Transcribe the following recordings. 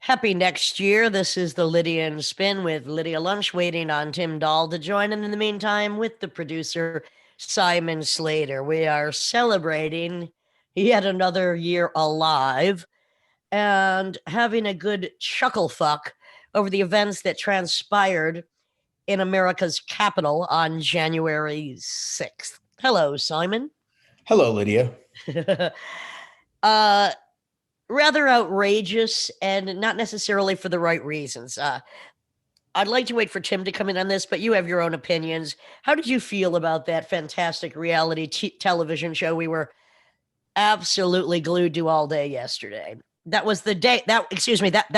Happy next year. This is the Lydian Spin with Lydia Lunch waiting on Tim Dahl to join. And in the meantime, with the producer, Simon Slater, we are celebrating yet another year alive and having a good chuckle fuck over the events that transpired in America's capital on January 6th. Hello, Simon. Hello, Lydia. Rather outrageous and not necessarily for the right reasons. I'd like to wait for Tim to come in on this, but you have your own opinions. How did you feel about that fantastic reality television show we were absolutely glued to all day yesterday? That was the day that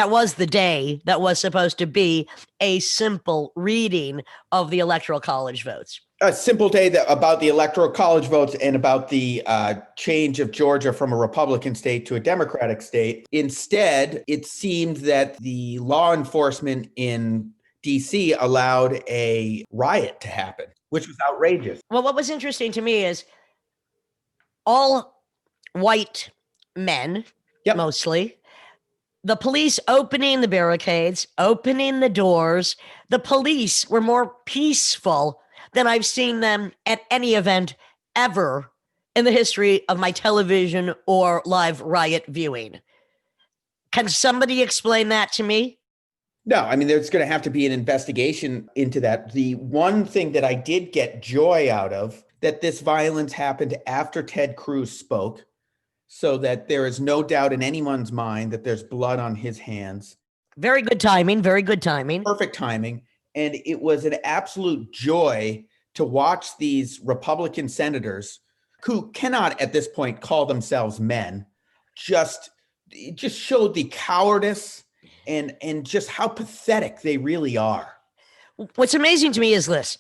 was the day that was supposed to be a simple reading of the Electoral College votes. A simple day about the Electoral College votes and about the change of Georgia from a Republican state to a Democratic state. Instead, it seemed that the law enforcement in D.C. allowed a riot to happen, which was outrageous. Well, what was interesting to me is all white men, mostly, the police opening the barricades, opening the doors. The police were more peaceful than I've seen them at any event ever in the history of my television or live riot viewing. Can somebody explain that to me? No, I mean, there's going to have to be an investigation into that. The one thing that I did get joy out of, that this violence happened after Ted Cruz spoke, so that there is no doubt in anyone's mind that there's blood on his hands. Very good timing, very good timing. Perfect timing. And it was an absolute joy to watch these Republican senators who cannot at this point call themselves men, just showed the cowardice and just how pathetic they really are. What's amazing to me is this.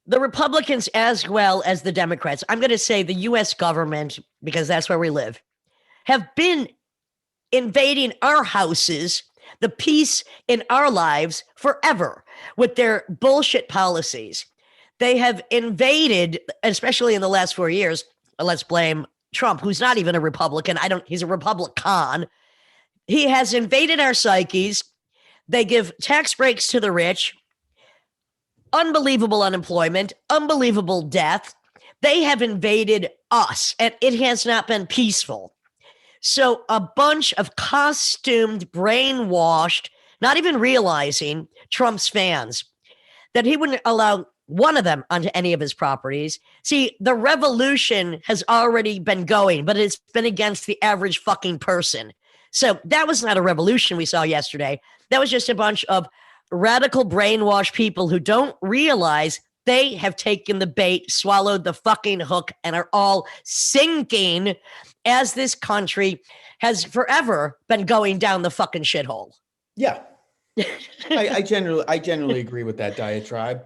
The Republicans, as well as the Democrats, I'm going to say the U.S. government, because that's where we live, have been invading our houses, the peace in our lives forever with their bullshit policies. They have invaded, especially in the last 4 years. Let's blame Trump, who's not even a Republican. He's a Republican. He has invaded our psyches. They give tax breaks to the rich, unbelievable unemployment, unbelievable death. They have invaded us, and it has not been peaceful. So a bunch of costumed, brainwashed, not even realizing Trump's fans, that he wouldn't allow one of them onto any of his properties. See, the revolution has already been going, but it's been against the average fucking person. So that was not a revolution we saw yesterday. That was just a bunch of radical brainwashed people who don't realize they have taken the bait, swallowed the fucking hook, and are all sinking as this country has forever been going down the fucking shithole. Yeah. I generally agree with that diatribe.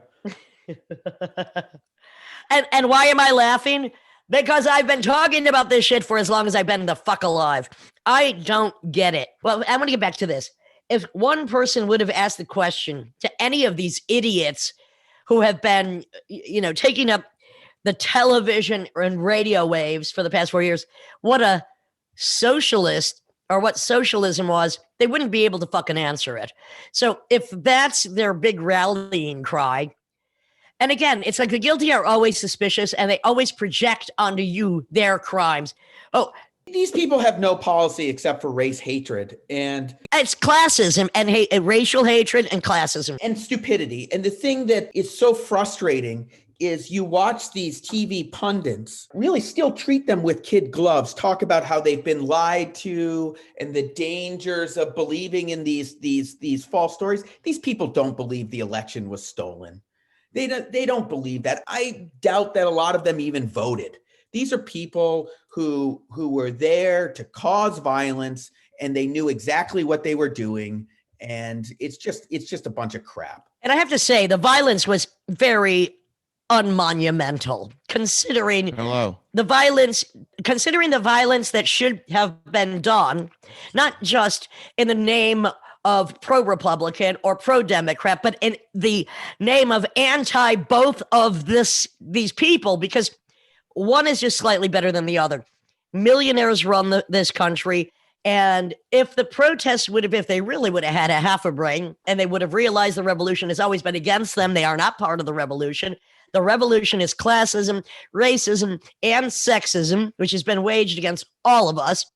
And why am I laughing? Because I've been talking about this shit for as long as I've been the fuck alive. I don't get it. Well, I'm going to get back to this. If one person would have asked the question to any of these idiots who have been, taking up the television and radio waves for the past 4 years, what a socialist or what socialism was, they wouldn't be able to fucking answer it. So if that's their big rallying cry, and again, it's like the guilty are always suspicious and they always project onto you their crimes. Oh, these people have no policy except for race hatred, and it's classism and racial hatred and classism and stupidity. And the thing that is so frustrating is you watch these TV pundits really still treat them with kid gloves, talk about how they've been lied to and the dangers of believing in these false stories. These people don't believe the election was stolen. They don't believe that. I doubt that a lot of them even voted. These are people who were there to cause violence, and they knew exactly what they were doing. And it's just a bunch of crap. And I have to say, the violence was very unmonumental, considering the violence that should have been done, not just in the name of pro-Republican or pro-Democrat, but in the name of anti both of these people, because one is just slightly better than the other. Millionaires run this country. And if the protests if they really would have had a half a brain and they would have realized the revolution has always been against them, they are not part of the revolution. The revolution is classism, racism, and sexism, which has been waged against all of us.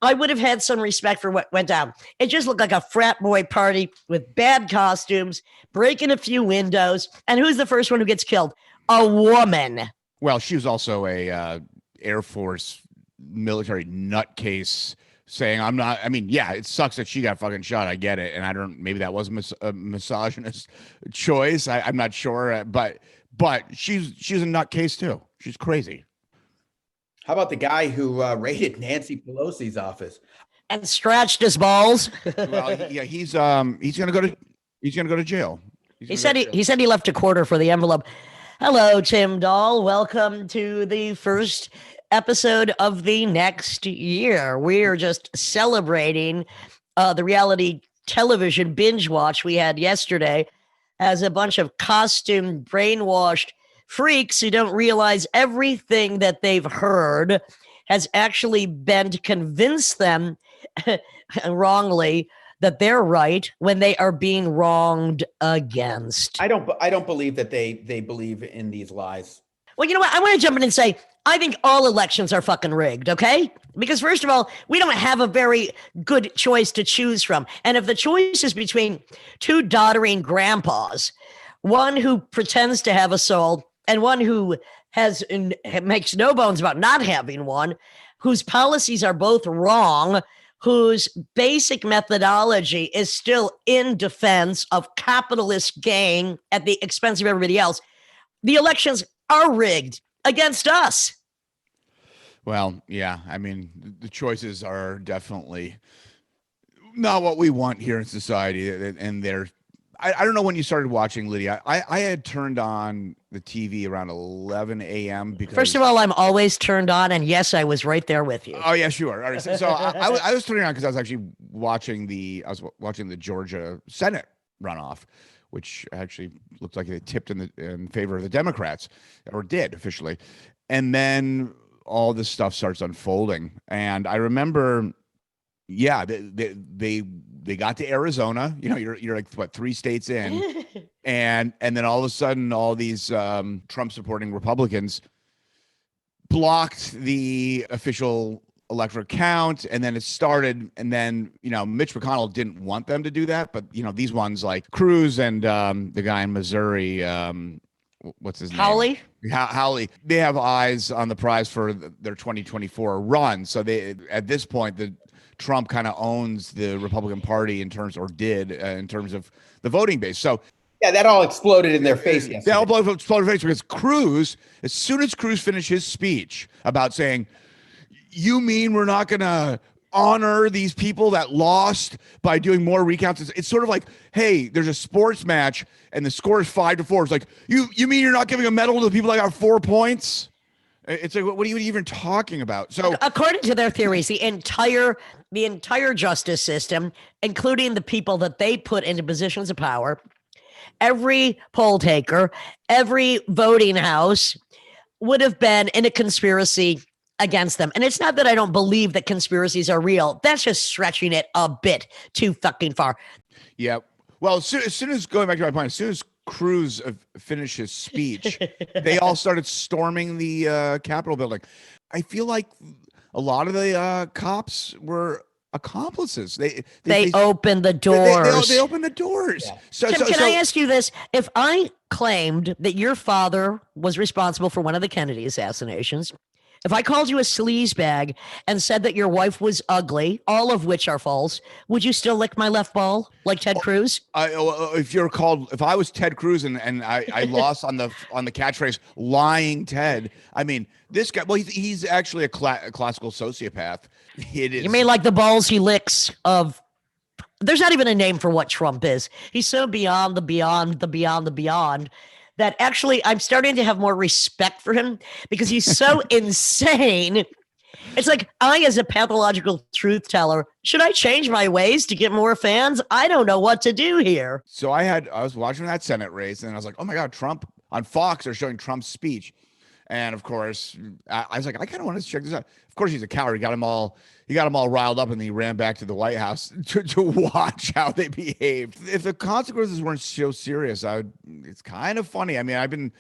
I would have had some respect for what went down. It just looked like a frat boy party with bad costumes, breaking a few windows. And who's the first one who gets killed? A woman. Well, she was also a Air Force military nutcase saying, I'm not, I mean, yeah, it sucks that she got fucking shot. I get it. And I don't, maybe that was a misogynist choice. I'm not sure. But she's a nutcase too. She's crazy. How about the guy who raided Nancy Pelosi's office and scratched his balls? Well, yeah, he's gonna go to jail. He said he left a quarter for the envelope. Hello, Tim Dahl. Welcome to the first episode of the next year. We're just celebrating the reality television binge watch we had yesterday as a bunch of costume brainwashed freaks who don't realize everything that they've heard has actually been to convince them wrongly that they're right when they are being wronged against. I don't believe that they believe in these lies. Well, you know what? I want to jump in and say, I think all elections are fucking rigged, okay? Because first of all, we don't have a very good choice to choose from. And if the choice is between two doddering grandpas, one who pretends to have a soul and one who makes no bones about not having one, whose policies are both wrong, whose basic methodology is still in defense of capitalist gain at the expense of everybody else, the elections are rigged against us. Well, yeah, I mean, the choices are definitely not what we want here in society, and they're. I don't know when you started watching, Lydia. I had turned on the TV around 11 a.m. because... First of all, I'm always turned on, and yes, I was right there with you. Oh, yes, you are. All right. So I was turning on because I was actually watching the Georgia Senate runoff, which actually looked like it tipped in favor of the Democrats, or did officially. And then all this stuff starts unfolding. And I remember, yeah, they got to Arizona. You know, you're like what, 3 states in, and then all of a sudden, all these Trump supporting Republicans blocked the official electoral count, and then it started. And then Mitch McConnell didn't want them to do that, but these ones like Cruz and the guy in Missouri, what's his name? Howley. They have eyes on the prize for their 2024 run. So at this point, Trump kind of owns the Republican Party in terms of the voting base. So yeah, that all exploded in their face yesterday. They all exploded in their face because Cruz, as soon as Cruz finished his speech about saying, you mean we're not going to honor these people that lost by doing more recounts? It's sort of like, hey, there's a sports match and the score is 5-4. It's like, you mean you're not giving a medal to the people that got 4 points? It's like, what are you even talking about? So, according to their theories, the entire justice system, including the people that they put into positions of power, every poll taker, every voting house would have been in a conspiracy against them. And it's not that I don't believe that conspiracies are real. That's just stretching it a bit too fucking far. Yeah. Well, as soon as going back to my point, as soon as Cruz finished his speech, they all started storming the Capitol building. I feel like a lot of the cops were accomplices. They opened the doors. They opened the doors. Yeah. Tim, can I ask you this? If I claimed that your father was responsible for one of the Kennedy assassinations, if I called you a sleazebag and said that your wife was ugly, all of which are false, would you still lick my left ball like Ted Cruz? If I was Ted Cruz and I lost on the catchphrase lying Ted, I mean, this guy, well, he's actually a classical sociopath. It is. You mean like the balls he licks of, there's not even a name for what Trump is. He's so beyond the beyond that actually I'm starting to have more respect for him because he's so insane. It's like, I, as a pathological truth teller, should I change my ways to get more fans? I don't know what to do here. So I was watching that Senate race and I was like, oh my God, Trump on Fox are showing Trump's speech. And of course, I was like, I kind of want to check this out. Of course, he's a coward. He got them all riled up, and then he ran back to the White House to watch how they behaved. If the consequences weren't so serious, it's kind of funny. I mean, I've been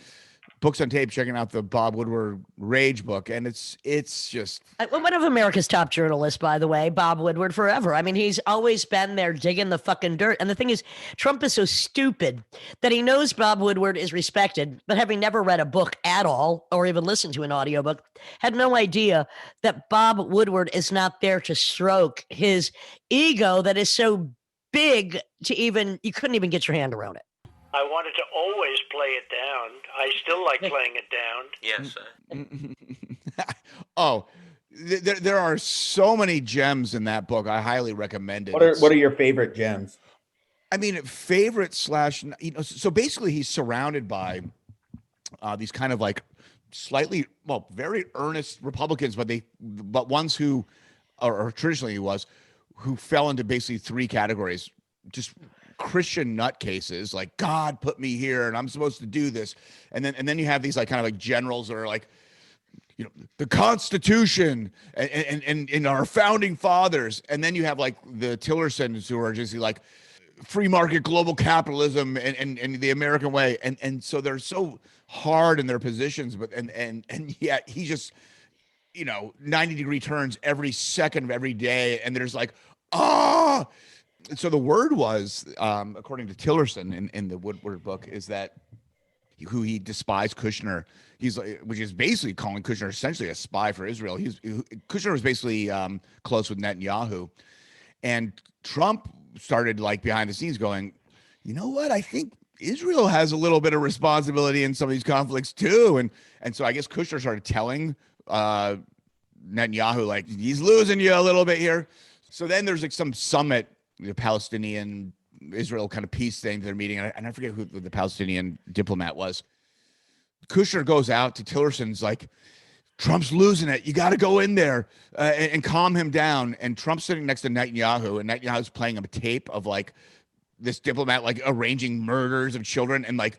books on tape checking out the Bob Woodward Rage book, and it's just one of America's top journalists, by the way, Bob Woodward forever. I mean, he's always been there digging the fucking dirt. And the thing is, Trump is so stupid that he knows Bob Woodward is respected, but having never read a book at all or even listened to an audiobook, had no idea that Bob Woodward is not there to stroke his ego that is so big you couldn't even get your hand around it. I wanted to always play it down. I still like playing it down. Yes. Oh, there are so many gems in that book. I highly recommend it. What are your favorite gems? I mean, favorite / so basically he's surrounded by these kind of like very earnest Republicans, but ones who, or traditionally who fell into basically three categories. Just Christian nutcases, like God put me here and I'm supposed to do this. And then you have these like kind of like generals that are like, you know, the Constitution and our founding fathers. And then you have like the Tillersons who are just like free market global capitalism and the American way. And so they're so hard in their positions, but and yet he just, 90-degree turns every second of every day. And there's like, so the word was, according to Tillerson in the Woodward book, is that who he despised Kushner. He's like, which is basically calling Kushner essentially a spy for Israel. Kushner was basically close with Netanyahu, and Trump started like behind the scenes going, you know what? I think Israel has a little bit of responsibility in some of these conflicts too. And so I guess Kushner started telling Netanyahu like he's losing you a little bit here. So then there's like some summit, the Palestinian Israel kind of peace thing they're meeting, and I forget who the Palestinian diplomat was. Kushner goes out to Tillerson's like, Trump's losing it. You got to go in there and calm him down. And Trump's sitting next to Netanyahu, and Netanyahu's playing him a tape of like this diplomat like arranging murders of children, and like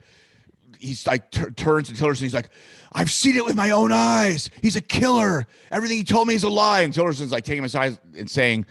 he's like turns to Tillerson. He's like, I've seen it with my own eyes. He's a killer. Everything he told me is a lie. And Tillerson's like taking him aside and saying,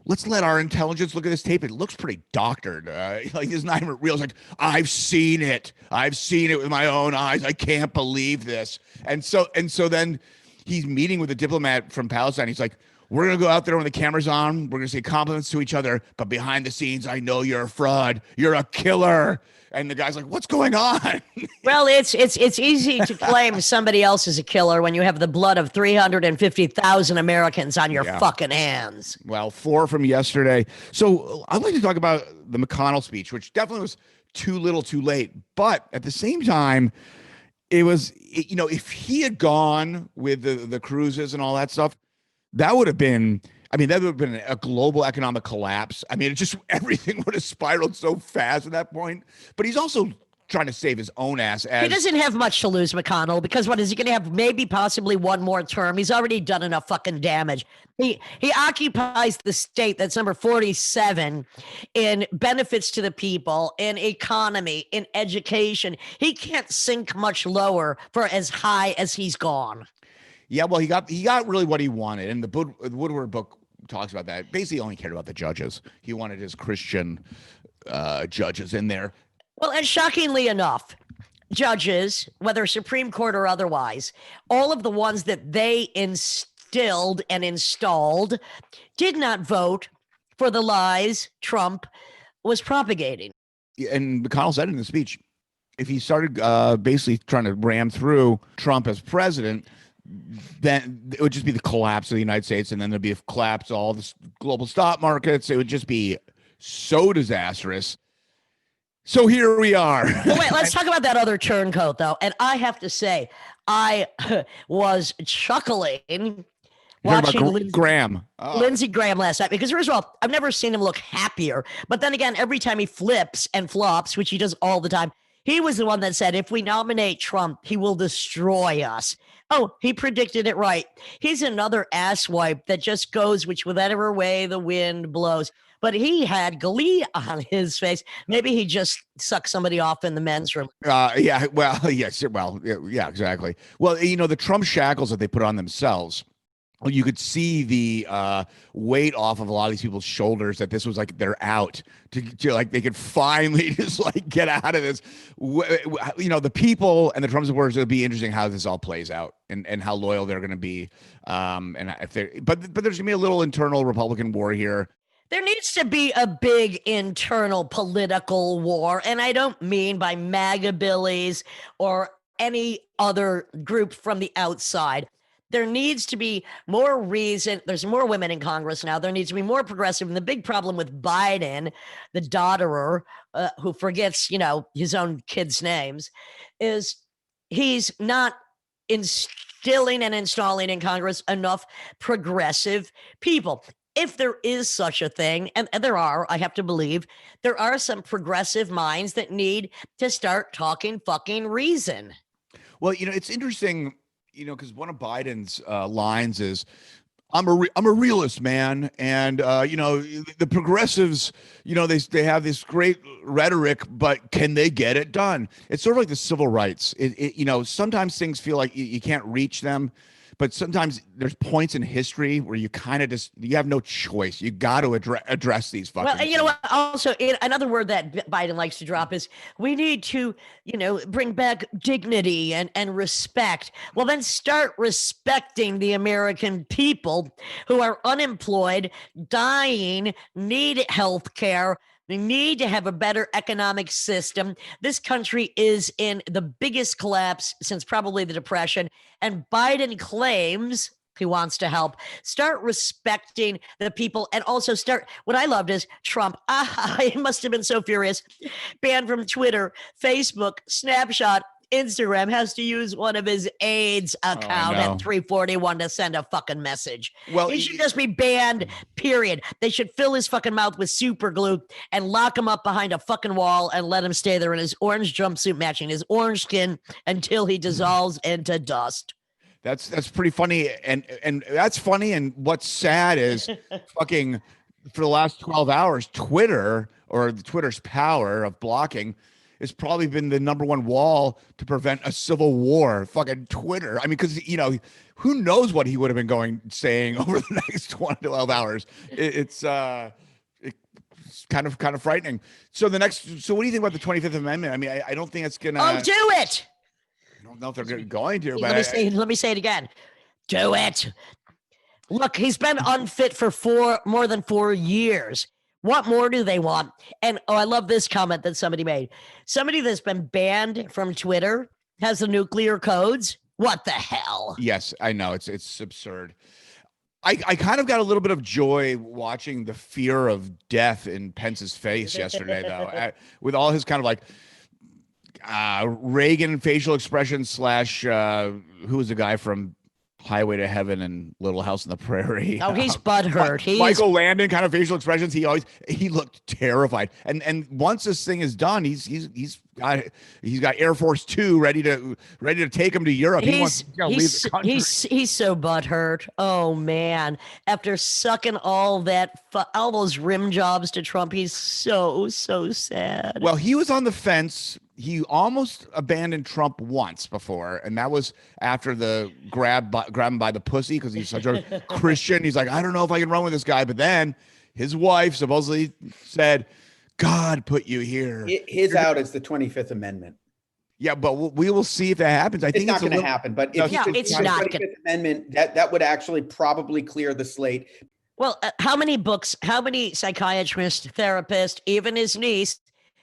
let's let our intelligence look at this tape. It looks pretty doctored. Like it's not even real. It's like, I've seen it. I've seen it with my own eyes. I can't believe this. And so then he's meeting with a diplomat from Palestine. He's like, we're going to go out there when the camera's on. We're going to say compliments to each other. But behind the scenes, I know you're a fraud. You're a killer. And the guy's like, what's going on? Well, it's easy to claim somebody else is a killer when you have the blood of 350,000 Americans on your fucking hands. Well, 4 from yesterday. So I'd like to talk about the McConnell speech, which definitely was too little too late. But at the same time, it was, if he had gone with the cruises and all that stuff, that would have been a global economic collapse. I mean, everything would have spiraled so fast at that point. But he's also trying to save his own ass. He doesn't have much to lose, McConnell, because what is he going to have? Maybe possibly one more term. He's already done enough fucking damage. He occupies the state that's number 47 in benefits to the people, in economy, in education. He can't sink much lower for as high as he's gone. Yeah, well, he got really what he wanted, and the Woodward book talks about that. Basically, he only cared about the judges. He wanted his Christian judges in there. Well, and shockingly enough, judges, whether Supreme Court or otherwise, all of the ones that they instilled and installed did not vote for the lies Trump was propagating. And McConnell said in the speech, if he started basically trying to ram through Trump as president, then it would just be the collapse of the United States, and then there'd be a collapse of all the global stock markets. It would just be so disastrous. So here we are. Wait, let's talk about that other turncoat, though. And I have to say, I was chuckling watching Lindsey Graham last night, because first of all, I've never seen him look happier. But then again, every time he flips and flops, which he does all the time, he was the one that said, if we nominate Trump, he will destroy us. Oh, he predicted it right. He's another asswipe that just goes whichever way the wind blows. but he had glee on his face. Maybe he just sucked somebody off in the men's room. Yeah. Well, yes. Well, yeah, exactly. Well, the Trump shackles that they put on themselves. Well, you could see the weight off of a lot of these people's shoulders, that this was like they're out to like they could finally just like get out of this. The people and the Trump supporters, it'll be interesting how this all plays out and how loyal they're going to be. And if they, but there's gonna be a little internal Republican war here. There needs to be a big internal political war, and I don't mean by MAGA billies or any other group from the outside. There needs to be more reason. There's more women in Congress now. There needs to be more progressive. And the big problem with Biden, the daughterer, who forgets, his own kids' names, is he's not instilling and installing in Congress enough progressive people. If there is such a thing, and there are, I have to believe, there are some progressive minds that need to start talking fucking reason. Well, it's interesting. Because one of Biden's lines is, I'm a realist, man. And, the progressives, they have this great rhetoric, but can they get it done? It's sort of like the civil rights. Sometimes things feel like you can't reach them, but sometimes there's points in history where you kind of you have no choice. You got to address these fucking things. Well, what? Also, another word that Biden likes to drop is we need to, bring back dignity and respect. Well, then start respecting the American people who are unemployed, dying, need health care. We need to have a better economic system. This country is in the biggest collapse since probably the Depression. And Biden claims he wants to help. Start respecting the people, and also what I loved is Trump. He must have been so furious. Banned from Twitter, Facebook, Snapchat, Instagram, has to use one of his aides' account at 341 to send a fucking message. Well, he should just be banned, period. They should fill his fucking mouth with super glue and lock him up behind a fucking wall and let him stay there in his orange jumpsuit matching his orange skin until he dissolves into dust. That's pretty funny. And that's funny. And what's sad is fucking for the last 12 hours, Twitter, or Twitter's power of blocking, has probably been the number one wall to prevent a civil war. Fucking Twitter. I mean, because who knows what he would have been saying over the next 12 hours. It's kind of frightening. So what do you think about the 25th Amendment? I mean, I don't think it's gonna. Oh, do it. I don't know if they're going to. But let me say it again. Do it. Look, he's been unfit for more than 4 years. What more do they want? And I love this comment that somebody made. Somebody that's been banned from Twitter has the nuclear codes. What the hell? Yes, I know. It's absurd. I kind of got a little bit of joy watching the fear of death in Pence's face yesterday, though, with all his kind of like Reagan facial expression / who was the guy from Highway to Heaven and Little House on the Prairie. Oh, he's butthurt. Michael Landon kind of facial expressions. He looked terrified. And once this thing is done, he's got Air Force 2 ready to take him to Europe. He wants to leave the country. He's so butthurt. Oh man! After sucking all those rim jobs to Trump, he's so sad. Well, he was on the fence. He almost abandoned Trump once before, and that was after the grab him by the pussy because he's such a Christian. He's like, I don't know if I can run with this guy. But then his wife supposedly said, God put you here. His out is the 25th Amendment. Yeah, but we will see if that happens. I think it's not going to happen. But if it's not the 25th Amendment, that would actually probably clear the slate. Well, how many books, how many psychiatrists, therapists, even his niece,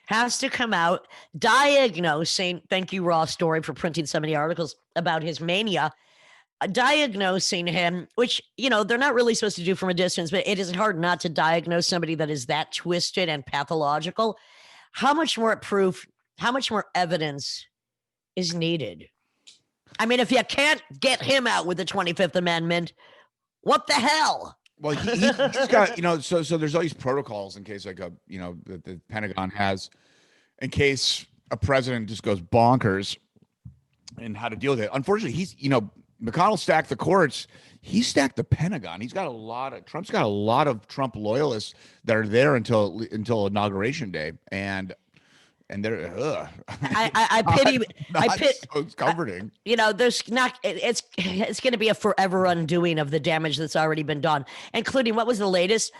has to come out diagnosing, thank you, Raw Story, for printing so many articles about his mania, diagnosing him, which, they're not really supposed to do from a distance, but it is hard not to diagnose somebody that is that twisted and pathological. How much more proof, how much more evidence is needed? I mean, if you can't get him out with the 25th Amendment, what the hell? Well, he's got, so there's all these protocols in case that the Pentagon has, in case a president just goes bonkers, and how to deal with it. Unfortunately, McConnell stacked the courts. He stacked the Pentagon. Trump's got a lot of Trump loyalists that are there until inauguration day, and they're I pity. So it's comforting. There's not. It's going to be a forever undoing of the damage that's already been done, including what was the latest.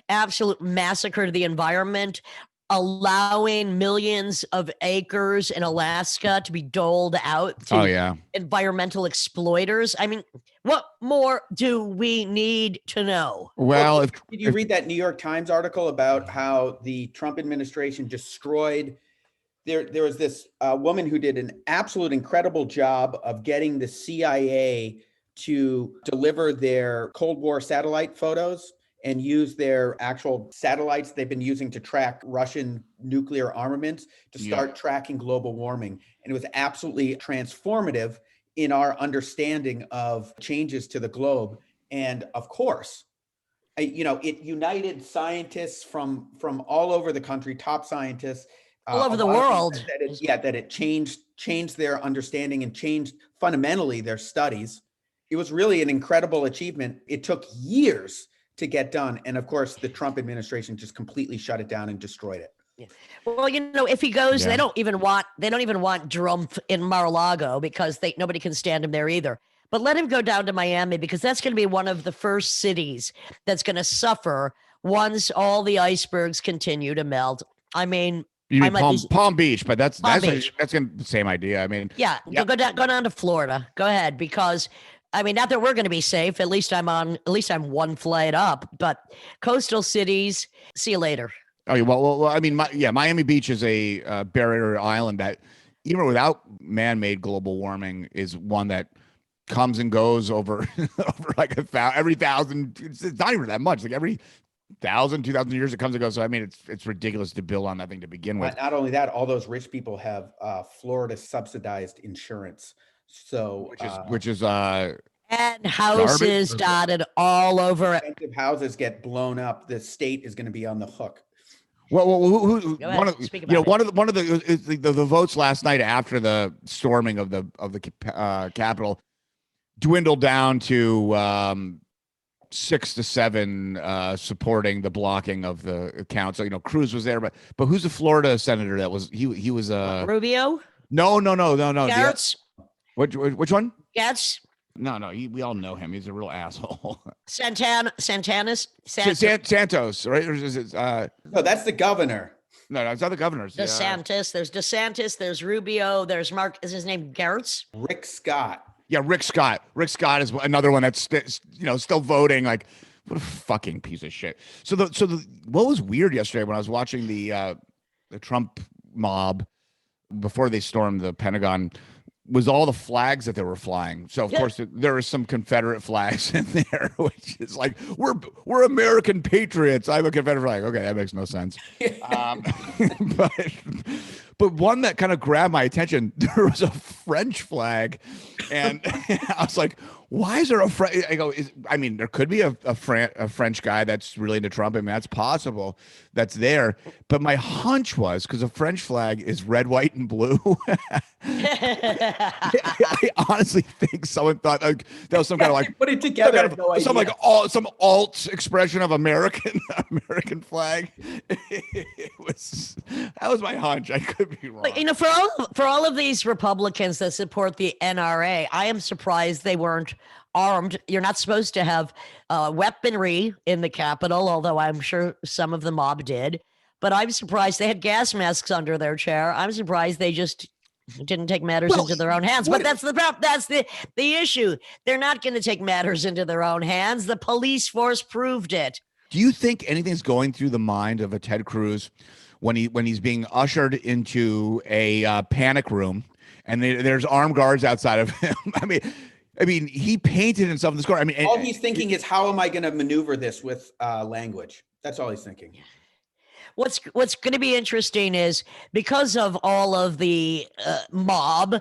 Absolute massacre to the environment, allowing millions of acres in Alaska to be doled out to environmental exploiters. I mean, what more do we need to know? Well, did you read that New York Times article about how the Trump administration destroyed? There was this woman who did an absolute incredible job of getting the CIA to deliver their Cold War satellite photos and use their actual satellites they've been using to track Russian nuclear armaments to start tracking global warming. And it was absolutely transformative in our understanding of changes to the globe. And of course, it united scientists from all over the country, top scientists. All over the world. That it changed their understanding and changed fundamentally their studies. It was really an incredible achievement. It took years to get done. And of course, the Trump administration just completely shut it down and destroyed it. Yeah. Well, if he goes, they don't even want Drumpf in Mar-a-Lago because nobody can stand him there either. But let him go down to Miami because that's going to be one of the first cities that's going to suffer once all the icebergs continue to melt. I mean, you mean Palm Beach, but that's gonna be the same idea. I mean, go down to Florida. Go ahead, because I mean, not that we're going to be safe. At least I'm one flight up. But coastal cities, see you later. Oh, well. I mean, Miami Beach is a barrier island that, even without man-made global warming, is one that comes and goes over like every 1,000. It's not even that much. Like every 1,000, 2,000 years, it comes and goes. So I mean, it's ridiculous to build on that thing to begin with. Not only that, all those rich people have Florida subsidized insurance. So which is and houses dotted all over it. Expensive houses get blown up. The state is going to be on the hook. Well, one of the votes last night after the storming of the Capitol dwindled down to 6 to 7 supporting the blocking of the count. So Cruz was there, but who's the Florida senator that was he was Rubio? No. Gertz? Which one? Gertz? No, we all know him. He's a real asshole. Santos, right? Or is it, no, that's the governor. No, it's not the governor. DeSantis. There's DeSantis. There's Rubio. There's Mark. Is his name Gertz? Rick Scott. Yeah, Rick Scott. Rick Scott is another one that's still voting. Like, what a fucking piece of shit. So what was weird yesterday when I was watching the Trump mob before they stormed the Pentagon was all the flags that they were flying. So of course there were some Confederate flags in there, which is like, we're American patriots. I have a Confederate flag. Okay, that makes no sense. But one that kind of grabbed my attention, there was a French flag, and I was like, why is there a French? I mean, there could be a French guy that's really into Trump. I mean, that's possible. That's there. But my hunch was, because a French flag is red, white, and blue. I honestly think someone thought that was some kind of like put it together. Some alt expression of American flag. That was my hunch. I could be wrong. For all of these Republicans that support the NRA, I am surprised they weren't armed. You're not supposed to have weaponry in the Capitol, although I'm sure some of the mob did. But I'm surprised they had gas masks under their chair. I'm surprised they just didn't take matters into their own hands. But that's the problem. That's the issue. They're not going to take matters into their own hands. The police force proved it. Do you think anything's going through the mind of a Ted Cruz when he's being ushered into a panic room and there's armed guards outside of him? I mean, he painted himself in the score. I mean, all he's thinking is, how am I going to maneuver this with language? That's all he's thinking. What's going to be interesting is, because of all of the mob,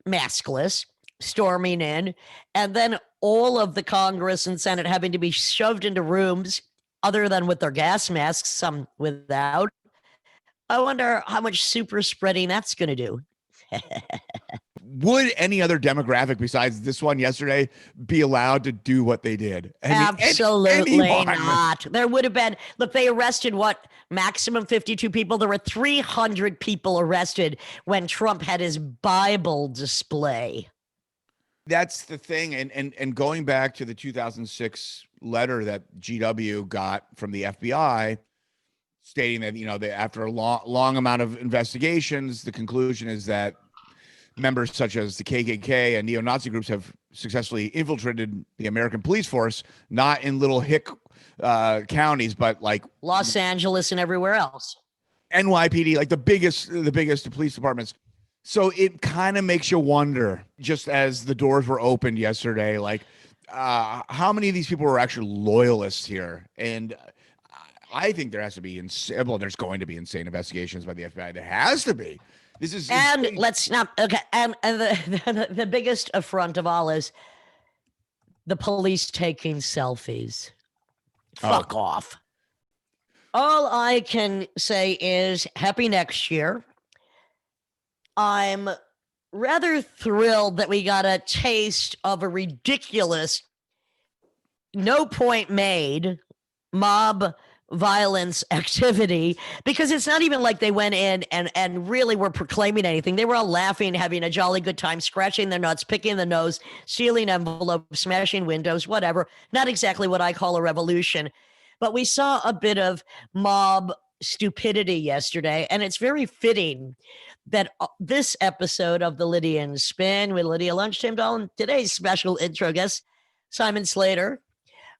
maskless, storming in, and then all of the Congress and Senate having to be shoved into rooms other than with their gas masks, some without. I wonder how much super spreading that's going to do. would any other demographic besides this one yesterday be allowed to do what they did? Absolutely anyone. not. There would have been, look, they arrested maximum 52 people. There were 300 people arrested when Trump had his Bible display. That's the thing. And going back to the 2006 letter that GW got from the FBI stating that, after a long amount of investigations, the conclusion is that members such as the KKK and neo-Nazi groups have successfully infiltrated the American police force, not in little hick counties, but like Los Angeles and everywhere else. NYPD, like the biggest police departments. So it kind of makes you wonder, just as the doors were opened yesterday, like how many of these people were actually loyalists here? And I think there has to be there's going to be insane investigations by the FBI. There has to be. This is insane. Let's not. Okay, and the biggest affront of all is the police taking selfies. Fuck off. All I can say is happy next year. I'm rather thrilled that we got a taste of a ridiculous, no point made mob violence activity, because it's not even like they went in and really were proclaiming anything. They were all laughing, having a jolly good time, scratching their nuts, picking the nose, stealing envelopes, smashing windows, whatever. Not exactly what I call a revolution, but we saw a bit of mob stupidity yesterday, and it's very fitting that this episode of the Lydian Spin with Lydia Lunch, Tim Dahl, and today's special intro guest, Simon Slater.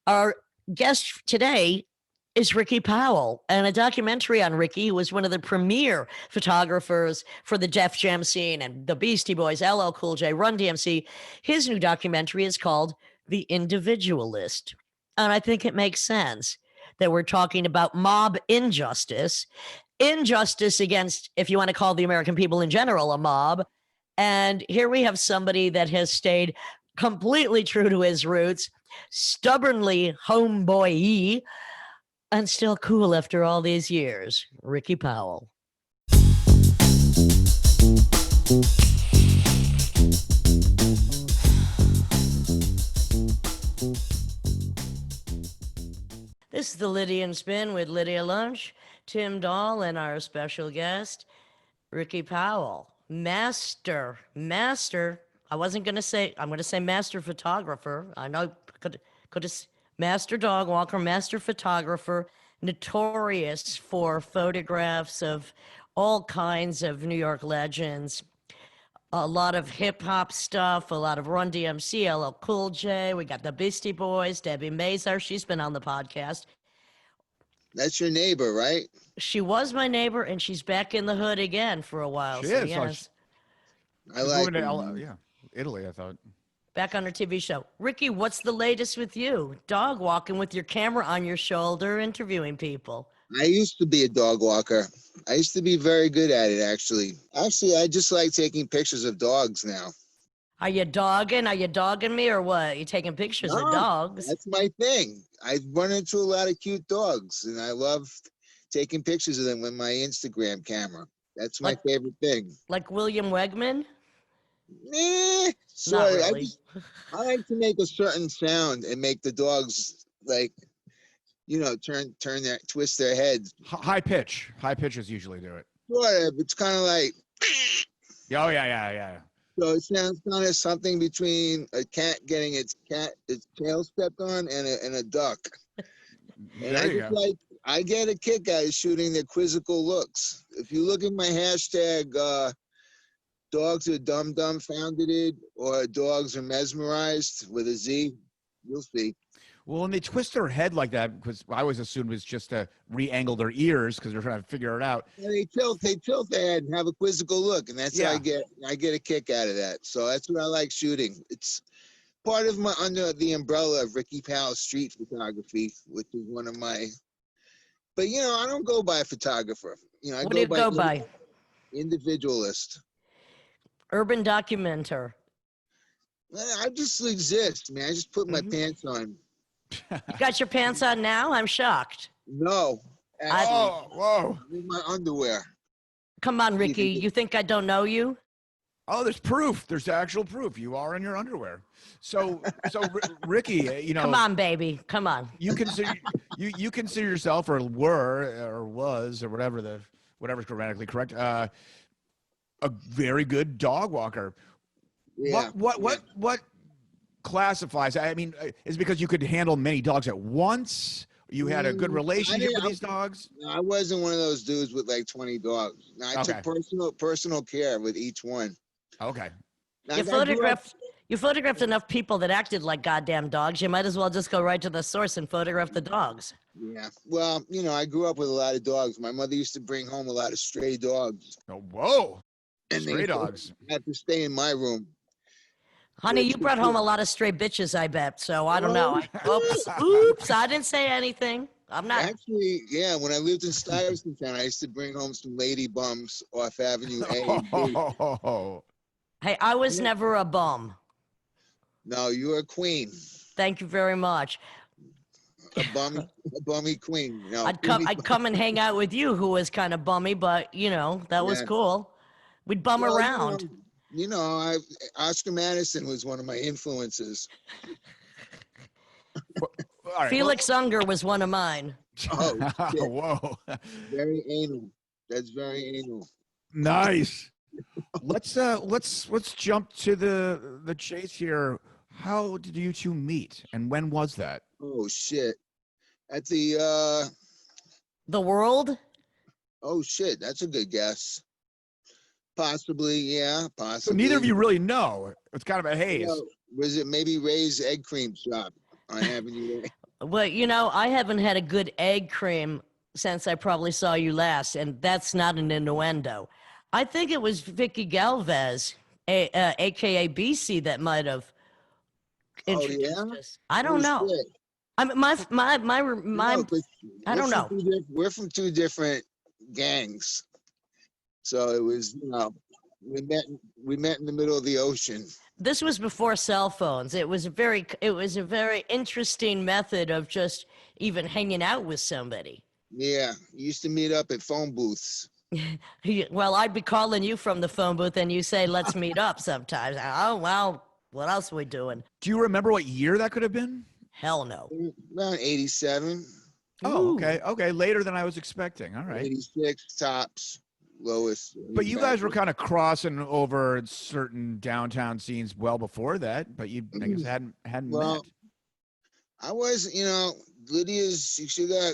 Our guest today is Ricky Powell, and a documentary on Ricky, who was one of the premier photographers for the Def Jam scene and the Beastie Boys, LL Cool J, Run DMC. His new documentary is called The Individualist. And I think it makes sense that we're talking about mob injustice against, if you want to call the American people in general a mob. And here we have somebody that has stayed completely true to his roots, stubbornly homeboy-y, and still cool after all these years. Ricky Powell. This is the Lydian Spin with Lydia Lunch, Tim Dahl, and our special guest, Ricky Powell. Master. I wasn't going to say, I'm going to say master photographer. I know, could have, master dog walker, master photographer, notorious for photographs of all kinds of New York legends. A lot of hip hop stuff, a lot of Run DMC, LL Cool J. We got the Beastie Boys, Debi Mazar. She's been on the podcast. That's your neighbor, right? She was my neighbor, and she's back in the hood again for a while. She so is. yes. I like Italy, I thought. Back on her TV show. Ricky, what's the latest with you? Dog walking with your camera on your shoulder, interviewing people. I used to be a dog walker. I used to be very good at it, actually. Actually, I just like taking pictures of dogs now. Are you dogging? Are you dogging me or what? Are you taking pictures of dogs? That's my thing. I run into a lot of cute dogs, and I love taking pictures of them with my Instagram camera. That's my favorite thing. Like William Wegman? Sorry. Not really. I like to make a certain sound and make the dogs twist their heads. High pitches usually do it. Sort of. It's kind of like. Oh yeah. So it sounds kind of something between a cat getting its tail stepped on and a duck. And I get a kick out of shooting their quizzical looks. If you look at my hashtag, dogs are dumbfounded or dogs are mesmerized with a Z, you'll see. Well, when they twist their head like that, because I always assumed it was just to re-angle their ears because they're trying to figure it out. Yeah, they tilt their head and have a quizzical look, and that's how I get a kick out of that. So that's what I like shooting. It's part of my under the umbrella of Ricky Powell street photography, which is one of my. But I don't go by photographer. I what do you go by? Individualist. Urban documenter. I just exist, man. I just put my pants on. You got your pants on now? I'm shocked. No. Whoa. I'm in my underwear. Come on, Ricky. You think I don't know you? Oh, there's proof. There's actual proof. You are in your underwear. So Ricky, you know, Come on, baby. Come on. you consider yourself, or were, or was, or whatever's grammatically correct, a very good dog walker. Yeah. What classifies? I mean, is it because you could handle many dogs at once? You had a good relationship with these dogs? I wasn't one of those dudes with like 20 dogs. No, I took personal care with each one. Okay. Now, You photographed enough people that acted like goddamn dogs. You might as well just go right to the source and photograph the dogs. Yeah. Well, you know, I grew up with a lot of dogs. My mother used to bring home a lot of stray dogs. Oh, whoa. And Stray dogs. had to stay in my room. Honey, you brought home a lot of stray bitches, I bet. So I don't know. Oops, I didn't say anything. I'm not. Actually, yeah, when I lived in Stuyvesant Town, I used to bring home some lady bums off Avenue A and B. Hey, I was never a bum. No, you're a queen. Thank you very much. A bummy queen. No, I'd come and hang out with you, who was kind of bummy, but you know, that was cool. We'd bum around. You know, Oscar Madison was one of my influences. Right, Felix Unger was one of mine. Oh, shit. Whoa. Very anal. That's very anal. Nice. Let's jump to the chase here. How did you two meet, and when was that? Oh shit. At the World? Oh shit, that's a good guess. Possibly, yeah, possibly. So neither of you really know. It's kind of a haze. Was it maybe Ray's egg cream shop on Avenue A? Well, you know, I haven't had a good egg cream since I probably saw you last, and that's not an innuendo. I think it was Vicky Galvez, aka BC, that might have introduced us. I don't know. Shit. I mean, I don't know. We're from two different gangs, so it was, you know, we met in the middle of the ocean. This was before cell phones. It was a very interesting method of just even hanging out with somebody. Yeah, you used to meet up at phone booths. Well, I'd be calling you from the phone booth and you say, let's meet up sometimes. Oh, well, what else are we doing? Do you remember what year that could have been? Hell no. Around 87. Oh, okay. Okay, later than I was expecting. All right. 86 tops, lowest. But you guys were kind of crossing over certain downtown scenes well before that, but you, I guess, hadn't met. I was, you know, she got,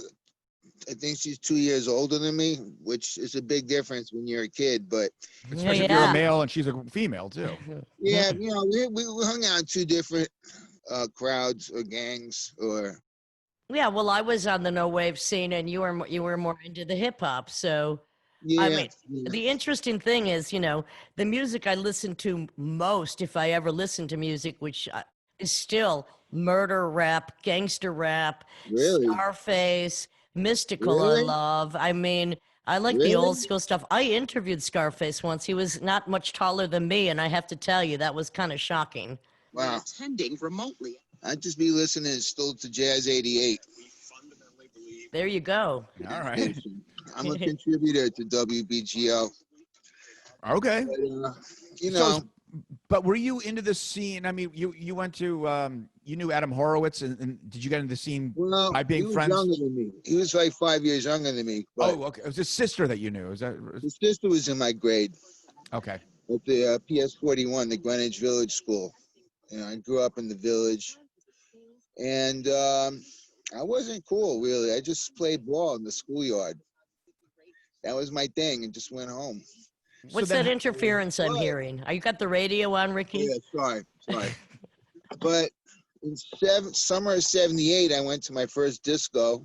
I think she's 2 years older than me, which is a big difference when you're a kid, but. Especially if you're a male and she's a female, too. Yeah, you know, we hung out in two different crowds or gangs or. Yeah, well, I was on the no wave scene and you were more into the hip hop. So, yeah, I mean, the interesting thing is, you know, the music I listen to most, if I ever listen to music, which is still murder rap, gangster rap, Scarface, mystical I love. I mean, I like the old school stuff. I interviewed Scarface once. He was not much taller than me, and I have to tell you, that was kind of shocking. Wow. Attending remotely. I'd just be listening still to Jazz 88. There you go. All right. I'm a contributor to WBGO. Okay. But, you know. But were you into the scene? I mean, you went to, you knew Adam Horowitz, and did you get into the scene by being friends? He was younger than me. He was like 5 years younger than me. Oh, okay. It was his sister that you knew. Is that? His sister was in my grade. Okay. At the PS41, the Greenwich Village School. You know, I grew up in the village. And I wasn't cool, really. I just played ball in the schoolyard. That was my thing, and just went home. What's that interference I'm hearing? You got the radio on, Ricky? Yeah, sorry. But in summer of '78, I went to my first disco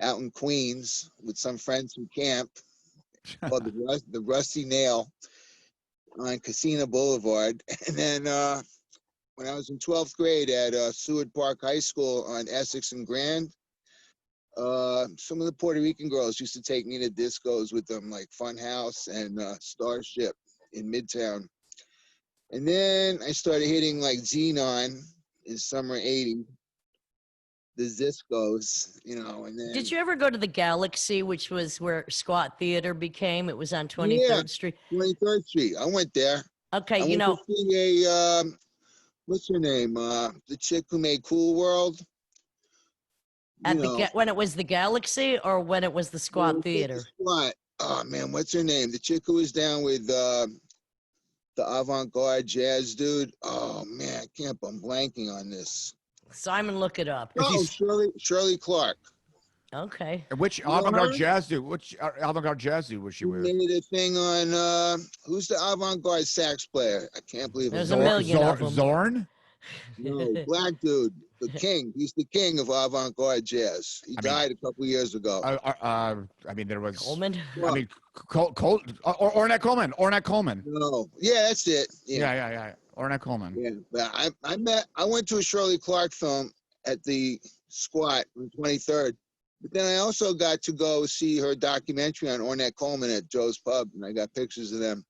out in Queens with some friends from camp called the Rusty Nail on Casino Boulevard. And then when I was in 12th grade at Seward Park High School on Essex and Grand, some of the Puerto Rican girls used to take me to discos with them, like Funhouse and Starship in Midtown. And then I started hitting like Xenon in summer '80, the Ziscos, you know. And then. Did you ever go to the Galaxy, which was where Squat Theater became? It was on 23rd Street. 23rd Street. I went there. Okay, I you went know, to see a what's her name? The chick who made Cool World. You know, when it was the Galaxy or when it was the Squat Theater? Squat. Oh man, what's her name? The chick who was down with the avant-garde jazz dude. Oh man, I'm blanking on this. Simon, look it up. Oh, Shirley Clark. Okay. Which You know avant-garde her? jazz dude? Which avant-garde jazz dude was she She with? made a thing on who's the avant-garde sax player? I can't believe it. There's a million of them. Zorn? No, black dude, the king. He's the king of avant-garde jazz. He died a couple years ago. I mean, there was Coleman? I mean, Ornette Coleman. Ornette Coleman. No, yeah, that's it. Yeah. Ornette Coleman. Yeah, but I went to a Shirley Clark film at the Squat on 23rd, but then I also got to go see her documentary on Ornette Coleman at Joe's Pub, and I got pictures of them.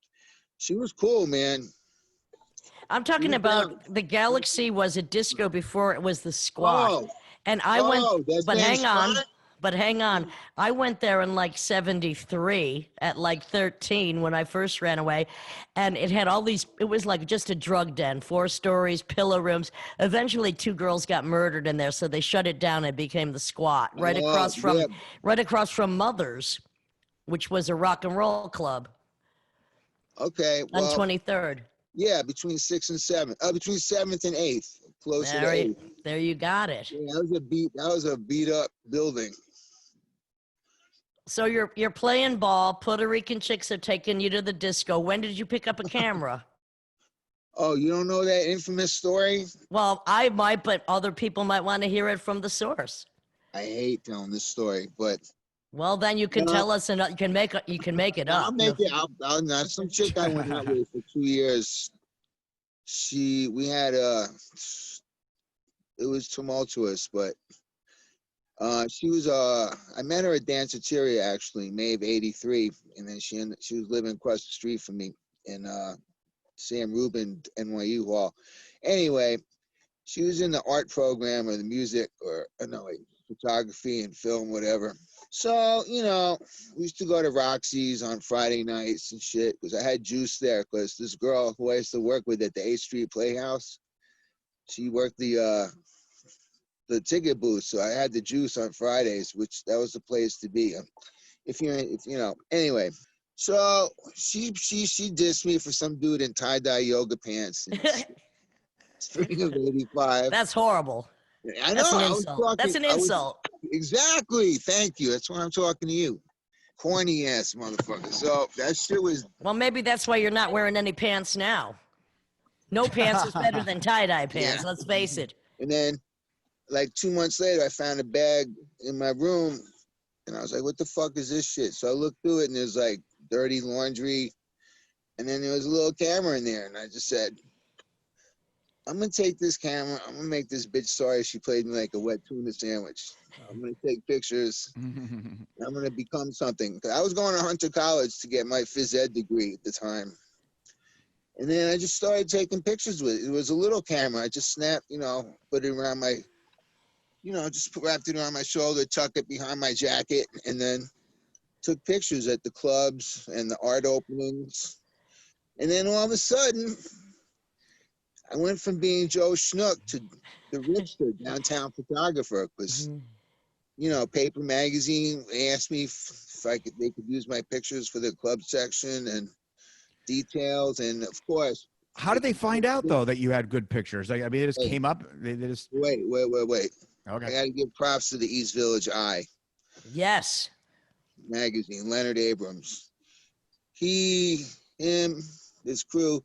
She was cool, man. I'm talking about the Galaxy was a disco before it was the Squat. Oh, and I went, that's but Dan hang on. I went there in like 73 at like 13 when I first ran away. And it had all these, it was like just a drug den, 4 stories, pillow rooms. Eventually 2 girls got murdered in there. So they shut it down and became the Squat right across from Mother's, which was a rock and roll club. Okay. Well, On 23rd. Yeah, between 6th and 7th. Between 7th and 8th. Closer to 8th. There you got it. Yeah, that was a beat up building. So you're playing ball. Puerto Rican chicks are taking you to the disco. When did you pick up a camera? Oh, you don't know that infamous story? Well, I might, but other people might want to hear it from the source. I hate telling this story, but well, then you can tell us, and you can make it up. I'll make it. I'll not some chick I went out with for 2 years. We had it was tumultuous, but she was I met her at Danceteria actually, May of '83, and then she was living across the street from me in Sam Rubin NYU Hall. Anyway, she was in the art program or the music or photography and film, whatever. So, you know, we used to go to Roxy's on Friday nights and shit because I had juice there because this girl who I used to work with at the 8th Street Playhouse, she worked the ticket booth. So I had the juice on Fridays, which that was the place to be. If you know, anyway. So she dissed me for some dude in tie-dye yoga pants in spring of '85. That's horrible. I know. That's an insult. That's an insult. Exactly. Thank you. That's why I'm talking to you. Corny ass motherfucker. So that shit was. Well, maybe that's why you're not wearing any pants now. No pants is better than tie-dye pants. Yeah. Let's face it. And then, like 2 months later, I found a bag in my room, and I was like, "What the fuck is this shit?" So I looked through it, and there's like dirty laundry, and then there was a little camera in there, and I just said, I'm gonna take this camera. I'm gonna make this bitch sorry she played me like a wet tuna sandwich. I'm gonna take pictures. I'm gonna become something. I was going to Hunter College to get my phys ed degree at the time, and then I just started taking pictures with it. It was a little camera. I just snapped, put it around my, just wrapped it around my shoulder, tucked it behind my jacket, and then took pictures at the clubs and the art openings. And then all of a sudden, I went from being Joe Schnook to the Richter downtown photographer because, Paper Magazine asked me if they could use my pictures for the club section and details. And of course. How did they find out though that you had good pictures? Like, I mean, it just came up. They just wait. Okay. I got to give props to the East Village Eye. Yes. Magazine, Leonard Abrams. This crew,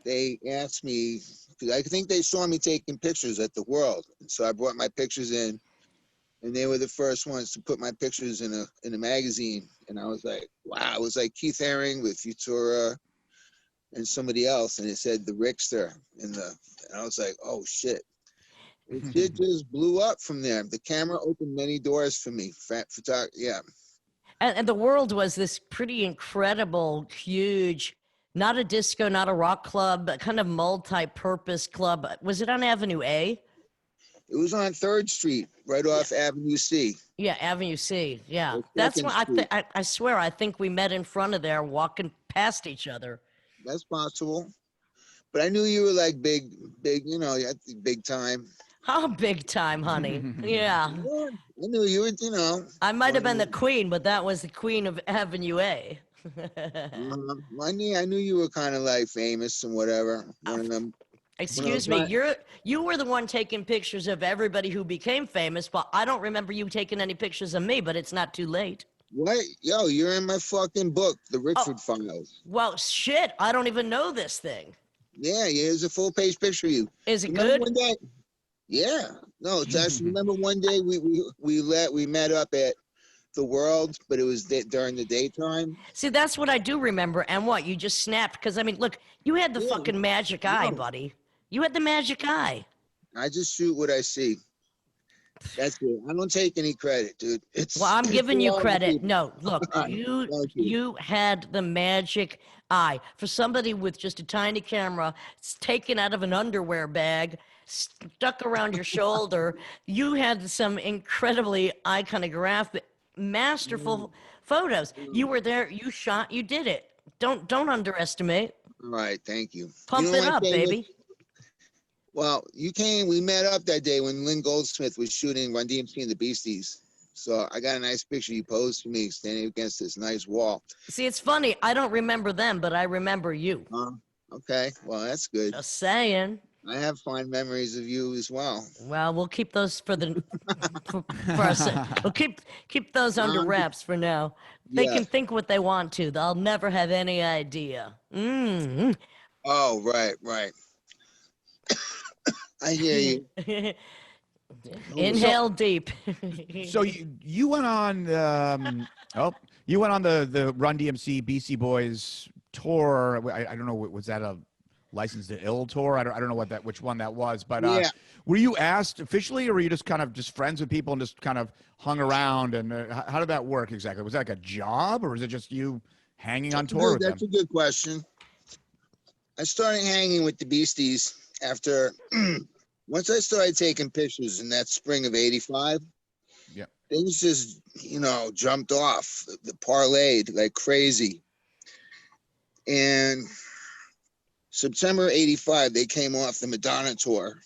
they asked me, because I think they saw me taking pictures at the World. And so I brought my pictures in, and they were the first ones to put my pictures in a magazine. And I was like, wow, it was like Keith Haring with Futura and somebody else. And it said the Richter and I was like, oh shit. It just blew up from there. The camera opened many doors for me. Yeah. And the World was this pretty incredible, huge, not a disco, not a rock club, but kind of multi-purpose club. Was it on Avenue A? It was on 3rd Street, right off Avenue C. Yeah, Avenue C. Yeah. That's when I swear, I think we met in front of there walking past each other. That's possible. But I knew you were like big, you know, big time. How big time, honey? Yeah. Yeah, I knew you were, you know. I might have been the queen, but that was the queen of Avenue A. I knew you were kind of like famous and whatever. One of them. Excuse me, you were the one taking pictures of everybody who became famous, but I don't remember you taking any pictures of me, but it's not too late. What? Yo, you're in my fucking book, The Richard Files. Well, shit, I don't even know this thing. Yeah, here's a full page picture of you. Is it Remember good? one day? Yeah. No, it's actually, remember one day we met up at the World, but it was during the daytime. See, that's what I do remember. And what, you just snapped? Because, I mean, look, you had the fucking magic eye, buddy. You had the magic eye. I just shoot what I see. That's it. I don't take any credit, dude. Well, I'm giving you credit. No, look, you had the magic eye. For somebody with just a tiny camera, it's taken out of an underwear bag, stuck around your shoulder, you had some incredibly iconographic, masterful photos. You were there, you shot, you did it. Don't underestimate. All right, thank you. Pump it up, baby. Well, we met up that day when Lynn Goldsmith was shooting Run DMC and the Beasties. So I got a nice picture you posed for me standing against this nice wall. See, it's funny. I don't remember them, but I remember you. Okay. Well, that's good. Just saying. I have fond memories of you as well. Well, we'll keep those for the we'll keep those under wraps for now. They can think what they want to. They'll never have any idea. Mm-hmm. Oh, right. I hear you. Inhale deep. So you went on you went on the Run DMC Beastie Boys tour. I don't know, was that a License to Ill tour? I don't know which one that was, but were you asked officially, or were you just kind of friends with people and just kind of hung around? And how did that work exactly? Was that like a job, or was it just you hanging on tour with them? That's a good question. I started hanging with the Beasties after once I started taking pictures in that spring of '85. Yeah, things just jumped off, the parlayed like crazy. And September '85, they came off the Madonna tour,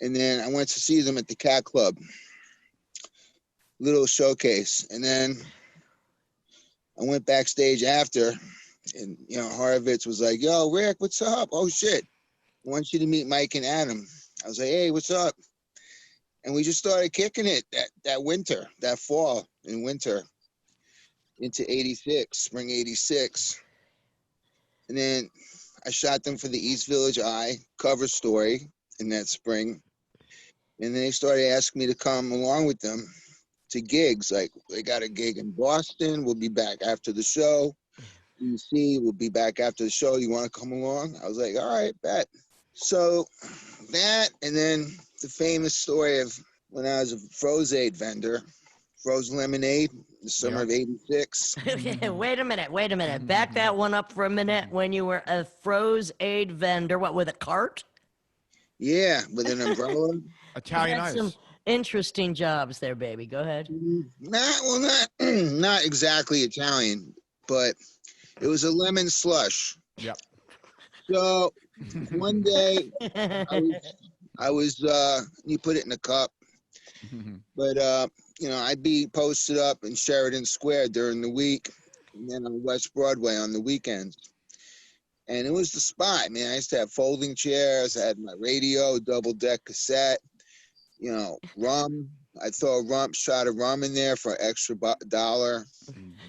and then I went to see them at the Cat Club, little showcase, and then I went backstage after, and Horowitz was like, "Yo, Rick, what's up? Oh shit, I want you to meet Mike and Adam." I was like, "Hey, what's up?" And we just started kicking it that winter, that fall and winter into '86, spring '86. And then I shot them for the East Village Eye cover story in that spring. And then they started asking me to come along with them to gigs. Like, they got a gig in Boston. We'll be back after the show. DC, we'll be back after the show. You want to come along? I was like, all right, bet. So that, and then the famous story of when I was a Froze-Aid vendor, froze lemonade, the summer of '86. Wait a minute. Back that one up for a minute. When you were a Froze-Aid vendor, what, with a cart? Yeah, with an umbrella. Italian ice. Some interesting jobs there, baby. Go ahead. Not exactly Italian, but it was a lemon slush. Yep. So one day I was you put it in a cup, but I'd be posted up in Sheridan Square during the week, and then on West Broadway on the weekends. And it was the spot, man. I used to have folding chairs. I had my radio, double-deck cassette, rum. I'd throw a shot of rum in there for an extra $1.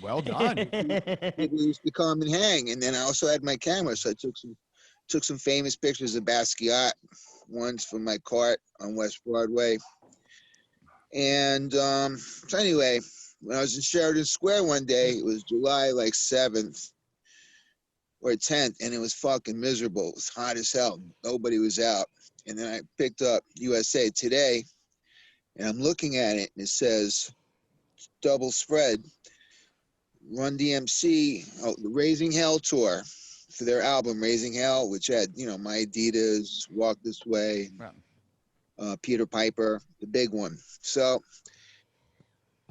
Well done. People used to come and hang. And then I also had my camera, so I took some famous pictures of Basquiat, ones from my cart on West Broadway. And so anyway, when I was in Sheridan Square one day, it was July 7th or 10th, and it was fucking miserable. It was hot as hell. Nobody was out. And then I picked up USA Today, and I'm looking at it, and it says, double spread, Run DMC, the Raising Hell tour for their album Raising Hell, which had, My Adidas, Walk This Way, Peter Piper, the big one. So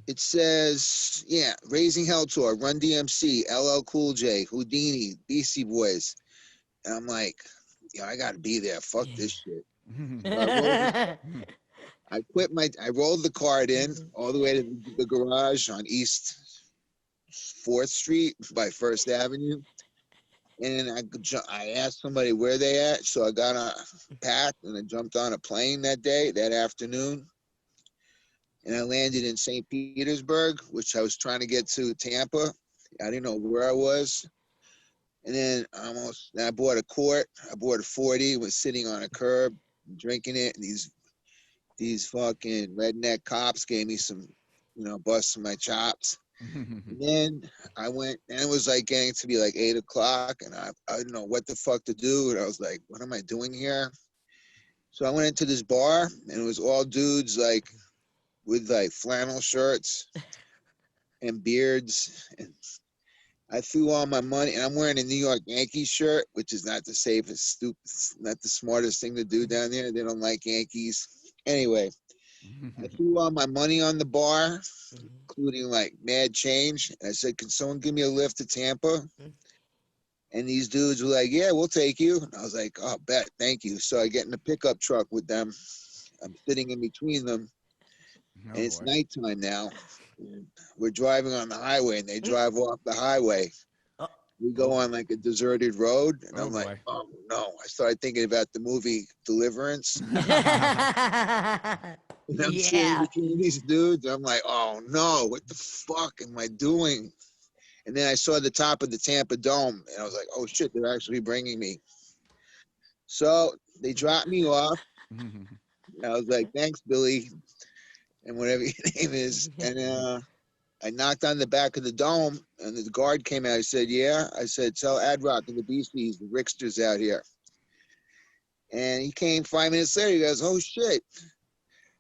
it says, Raising Hell tour, Run DMC, LL Cool J, Houdini, Beastie Boys. And I'm like, I got to be there. Fuck this shit. So I rolled the cart in all the way to the garage on East 4th Street by 1st Avenue. And I asked somebody where they at. So I got a pack and I jumped on a plane that afternoon. And I landed in St. Petersburg, which I was trying to get to Tampa. I didn't know where I was. And then I bought a quart. I bought a 40, was sitting on a curb, drinking it. And these fucking redneck cops gave me some, busting my chops. And then I went, and it was like getting to be like 8 o'clock, and I didn't know what the fuck to do. And I was like, what am I doing here? So I went into this bar, and it was all dudes like with like flannel shirts and beards. And I threw all my money, and I'm wearing a New York Yankees shirt, which is not the safest, not the smartest thing to do down there. They don't like Yankees. Anyway, I threw all my money on the bar, including like mad change. And I said, can someone give me a lift to Tampa? And these dudes were like, yeah, we'll take you. And I was like, oh, bet, thank you. So I get in a pickup truck with them. I'm sitting in between them. And it's nighttime now. And we're driving on the highway, and they drive off the highway. We go on like a deserted road, and I'm like, oh no. I started thinking about the movie Deliverance. And I'm sitting between these dudes. I'm like, oh no, what the fuck am I doing? And then I saw the top of the Tampa Dome, and I was like, oh shit, they're actually bringing me. So they dropped me off. I was like, thanks, Billy, and whatever your name is. And I knocked on the back of the dome, and the guard came out. I said, yeah. I said, tell Ad Rock and the Beasties, the Ricksters out here. And he came 5 minutes later. He goes, oh shit,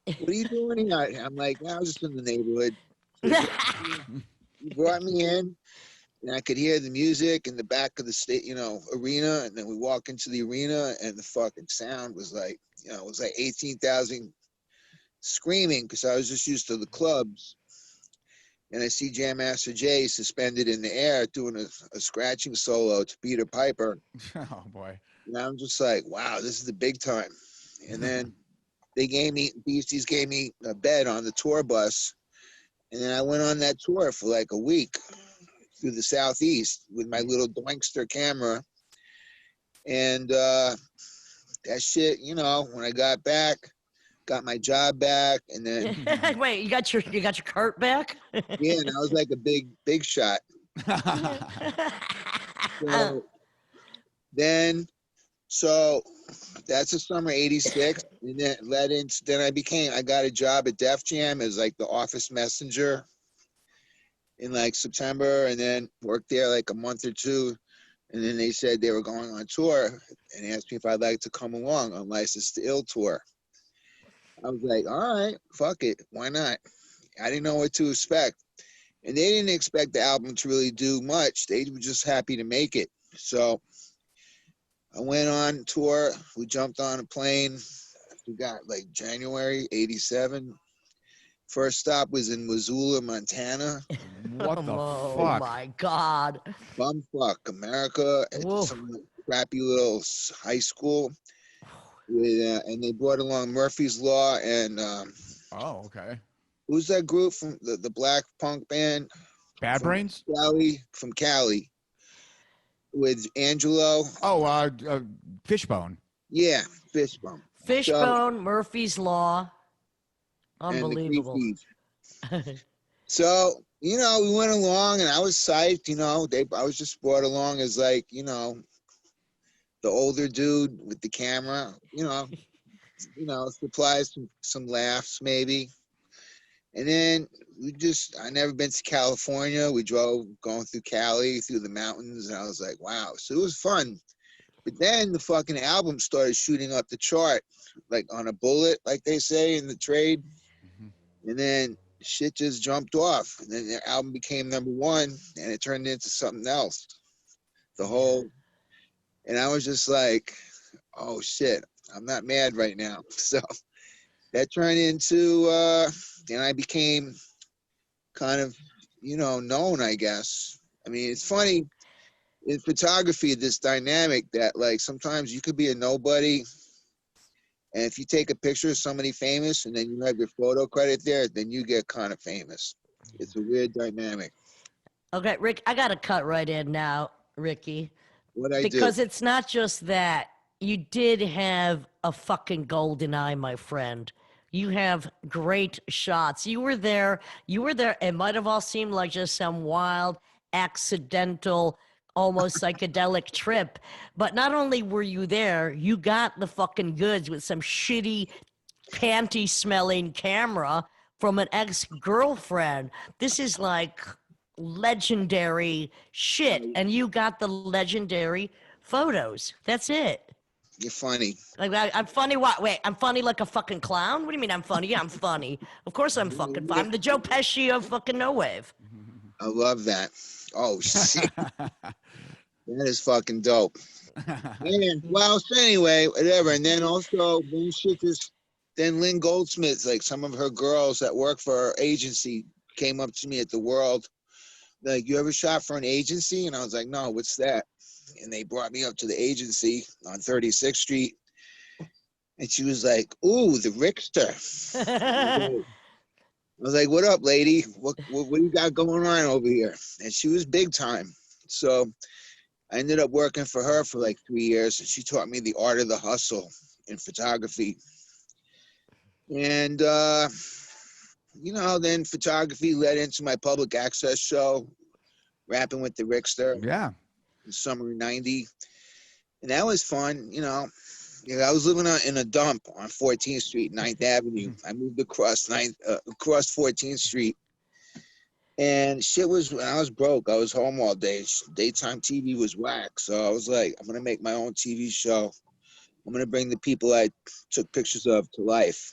what are you doing here? I'm like, I was just in the neighborhood. He brought me in, and I could hear the music in the back of the state, arena. And then we walk into the arena, and the fucking sound was like, it was like 18,000 screaming, because I was just used to the clubs. And I see Jam Master Jay suspended in the air doing a scratching solo to Peter Piper. Oh boy! And I'm just like, wow, this is the big time. And then Beasties gave me a bed on the tour bus, and then I went on that tour for like a week through the Southeast with my little Doinkster camera. And that shit, when I got back, got my job back, and then wait, you got your cart back? Yeah, and I was like a big shot. So that's the summer '86, and then I got a job at Def Jam as like the office messenger in like September, and then worked there like a month or two, and then they said they were going on tour and asked me if I'd like to come along on License to Ill tour. I was like, all right, fuck it. Why not? I didn't know what to expect. And they didn't expect the album to really do much. They were just happy to make it. So I went on tour. We jumped on a plane. We got like January '87. First stop was in Missoula, Montana. What the fuck? Oh my God. Bumfuck, America. At some crappy little high school. And they brought along Murphy's Law and okay. Who's that group from the black punk band? Bad Brains? From Cali. With Angelo. Oh, Fishbone. Yeah, Fishbone. Fishbone, Murphy's Law. Unbelievable. So, we went along, and I was psyched, I was just brought along as like, the older dude with the camera, supplies some laughs maybe. And then I never been to California. We drove going through Cali, through the mountains, and I was like, wow. So it was fun. But then the fucking album started shooting up the chart, like on a bullet, like they say in the trade. And then shit just jumped off. And then the album became #1, and it turned into something else. And I was just like, oh shit, I'm not mad right now. So that turned into, and I became kind of, known, I guess. I mean, it's funny. in photography, this dynamic that like sometimes you could be a nobody, and if you take a picture of somebody famous and then you have your photo credit there, then you get kind of famous. It's a weird dynamic. Okay, Rick, I got to cut right in now, Ricky. What I do? Because it's not just that. You did have a fucking golden eye, my friend. You have great shots. You were there. It might have all seemed like just some wild, accidental, almost psychedelic trip. But not only were you there, you got the fucking goods with some shitty, panty-smelling camera from an ex-girlfriend. This is like legendary shit. And you got the legendary photos. That's it. You're funny. Like I'm funny. What? Wait, I'm funny like a fucking clown? What do you mean I'm funny? Yeah, I'm funny. Of course I'm fucking funny. I'm the Joe Pesci of fucking No Wave. I love that. Oh shit, that is fucking dope. And well, so anyway, whatever. And then also, then Lynn Goldsmith, like some of her girls that work for her agency, came up to me at the World. Like, you ever shot for an agency? And I was like, no, what's that? And they brought me up to the agency on 36th Street. And she was like, ooh, the Richter. I was like, what up, lady? What do you got going on over here? And she was big time. So I ended up working for her for like 3 years. And she taught me the art of the hustle in photography. And, you know, then photography led into my public access show, Rapping with the Richter. Yeah. In summer of '90, and that was fun. You know, I was living in a dump on 14th Street, 9th Avenue. I moved across 14th Street, and shit was, when I was broke, I was home all day. Daytime TV was whack, so I was like, I'm gonna make my own TV show. I'm gonna bring the people I took pictures of to life,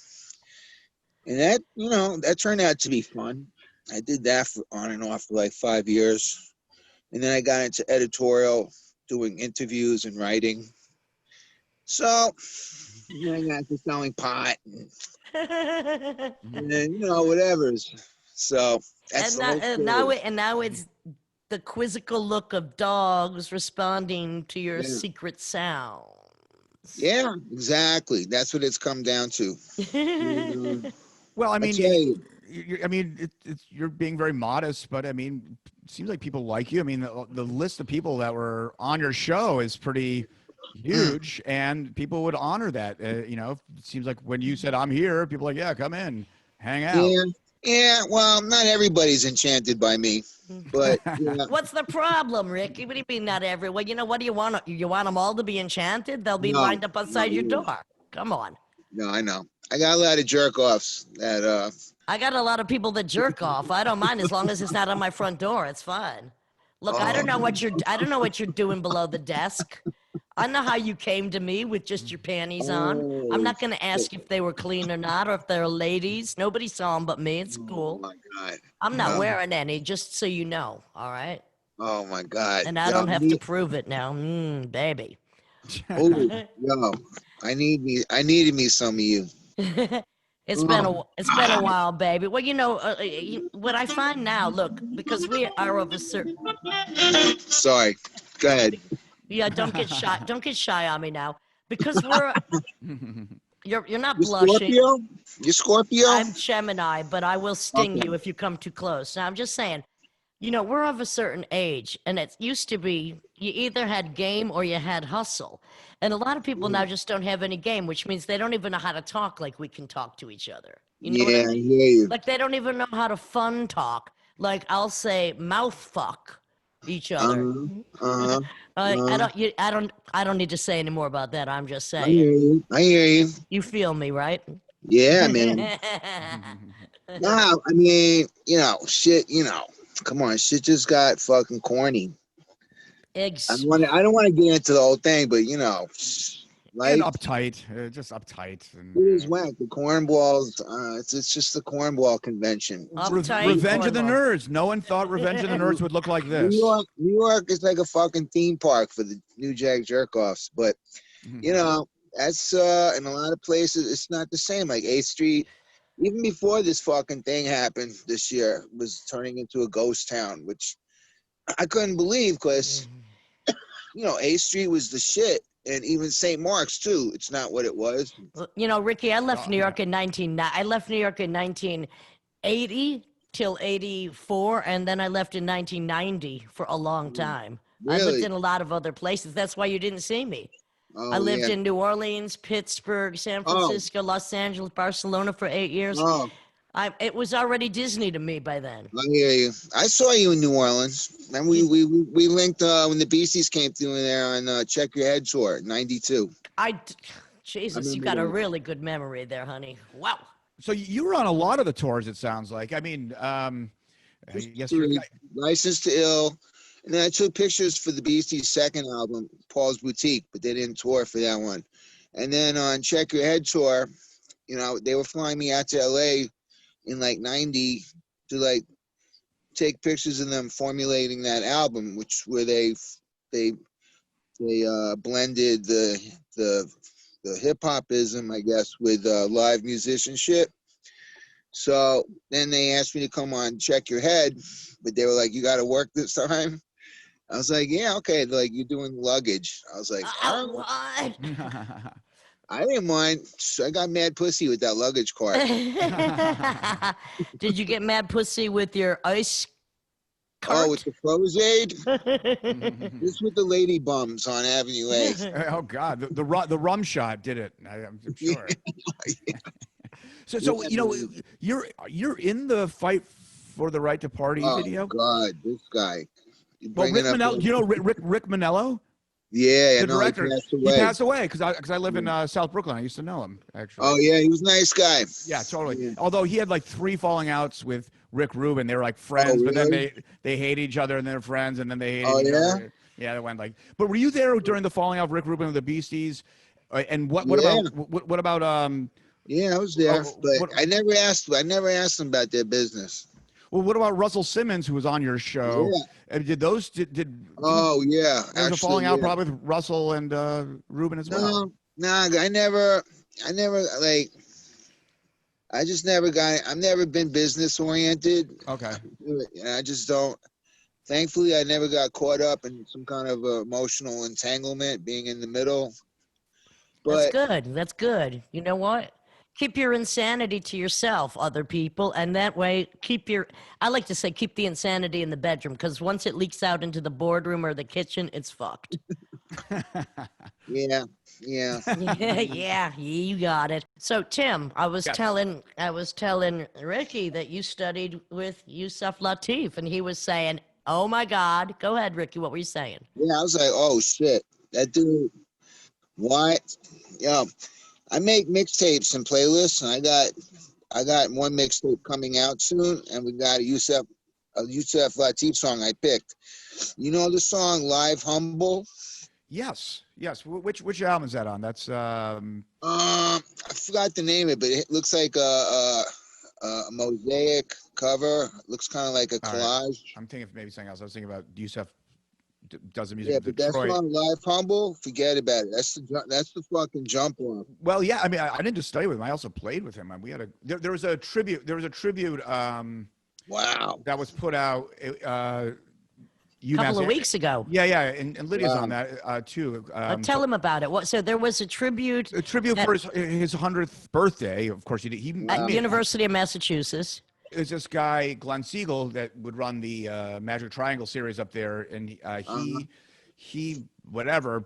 and that, you know, that turned out to be fun. I did that for on and off for like 5 years. And then I got into editorial, doing interviews and writing. So, then I got into selling pot and then, you know, whatever. So that's and now it's the quizzical look of dogs responding to your secret sounds. Yeah, exactly. That's what it's come down to. Well, I mean, you're being very modest, but I mean, it seems like people like you. I mean, the list of people that were on your show is pretty huge, and people would honor that. You know, it seems like when you said I'm here, people are like, yeah, come in, hang out. Yeah. Well, not everybody's enchanted by me, but yeah. What's the problem, Ricky? What do you mean not everyone? You know, what do you want? You want them all to be enchanted? They'll be lined up outside your door. Come on. No, I know. I got a lot of jerk offs that I got a lot of people that jerk off. I don't mind as long as it's not on my front door. It's fine. Look, I don't know what you're doing below the desk. I know how you came to me with just your panties on. I'm not going to ask if they were clean or not, or if they're ladies. Nobody saw them but me. It's cool. Oh my God. I'm not wearing any, just so you know. All right. Oh my God. And I don't have to prove it now, baby. Oh, yo, I needed me some of you. It's been a while, baby. Well, you know, what I find now, look, because we are of a certain. Sorry, go ahead. Yeah, don't get shy. Don't get shy on me now, because we're. You're not You blushing. Scorpio? You Scorpio? I'm Gemini, but I will sting you if you come too close. Now, I'm just saying, you know, we're of a certain age, and it used to be you either had game or you had hustle. And a lot of people now just don't have any game, which means they don't even know how to talk like we can talk to each other. You know what I mean? hear you. Like they don't even know how to fun talk. Like I'll say mouth fuck each other. I don't need to say any more about that. I'm just saying. I hear you. You feel me, right? Yeah, man. No, I mean, you know, shit, you know, come on, shit just got fucking corny. I don't want to get into the whole thing, but you know, like and uptight, just uptight. And, it is whack. The cornballs, it's just the cornball convention. Revenge of the Nerds. No one thought Revenge of the Nerds would look like this. New York is like a fucking theme park for the New Jack Jerk-offs, but you know, that's in a lot of places it's not the same. Like 8th Street, even before this fucking thing happened this year, was turning into a ghost town, which I couldn't believe because you know, A Street was the shit, and even St. Mark's too. It's not what it was. You know, Ricky, I left New York in 1980 till 84, and then I left in 1990 for a long time. I lived Really? in a lot of other places. That's why you didn't see me. Oh, I lived yeah. in New Orleans, Pittsburgh, San Francisco, Los Angeles, Barcelona for 8 years. Oh, It was already Disney to me by then. I hear you. I saw you in New Orleans, and we linked when the Beasties came through in there on Check Your Head tour, '92. Jesus, you got a really good memory there, honey. Wow. So you were on a lot of the tours, it sounds like. I mean, yes, you're Licensed to Ill. And then I took pictures for the Beasties' second album, Paul's Boutique, but they didn't tour for that one. And then on Check Your Head tour, you know, they were flying me out to LA in like 90 to like take pictures of them formulating that album, where they blended the hip hopism, I guess, with live musicianship. So then they asked me to come on Check Your Head, but they were like, "You got to work this time." I was like, "Yeah, okay." They're like, "You're doing luggage." I was like, What? I didn't mind. So I got mad pussy with that luggage cart. Did you get mad pussy with your ice cart? Oh, with the Frozade? This with the lady bums on Avenue A. Oh God, the rum shot did it. I'm sure. Yeah. So you know, you're in the Fight for the Right to Party video. Oh God, this guy. Well, Rick Manello, you know Rick Manello? Yeah, the director. He passed away because I live in South Brooklyn. I used to know him actually. Oh yeah, he was a nice guy. Yeah, totally. Yeah. Although he had like 3 falling outs with Rick Rubin. They were like friends, but then they hate each other and they're friends, and then they hate each other. Yeah, they went like. But were you there during the falling out of Rick Rubin with the Beasties? And what about Yeah, I was there, but I never asked them about their business. Well, what about Russell Simmons, who was on your show? Yeah. Did Oh yeah, there was a falling out probably with Russell and Rubin as well? No, I never like. I just never I've never been business oriented. Okay. I just don't. Thankfully, I never got caught up in some kind of emotional entanglement, being in the middle. But That's good. That's good. You know what? Keep your insanity to yourself, other people, and that way I like to say keep the insanity in the bedroom, because once it leaks out into the boardroom or the kitchen, it's fucked. Yeah. Yeah, you got it. So Tim, I was telling Ricky that you studied with Yusuf Lateef, and he was saying, "Oh my God." Go ahead, Ricky. What were you saying? Yeah, I was like, "Oh shit, that dude." What? Yeah. I make mixtapes and playlists, and I got one mixtape coming out soon, and we got a Yusuf Lateef song I picked. You know the song "Live Humble"? Yes. Which album is that on? That's I forgot the name of it, but it looks like a mosaic cover. It looks kind of like a collage. Right. I'm thinking of maybe something else. I was thinking about Yusuf does the music. Yeah, in but Detroit. that song "Live Humble," forget about it. That's the fucking jump off. Well, yeah. I mean, I didn't just study with him. I also played with him. We had there was a tribute. Wow. That was put out. A couple of weeks ago. Yeah, and Lydia's on that too. Tell him about it. So there was a tribute. For his 100th birthday. Of course, he at the University of Massachusetts. Is this guy Glenn Siegel that would run the Magic Triangle series up there, and he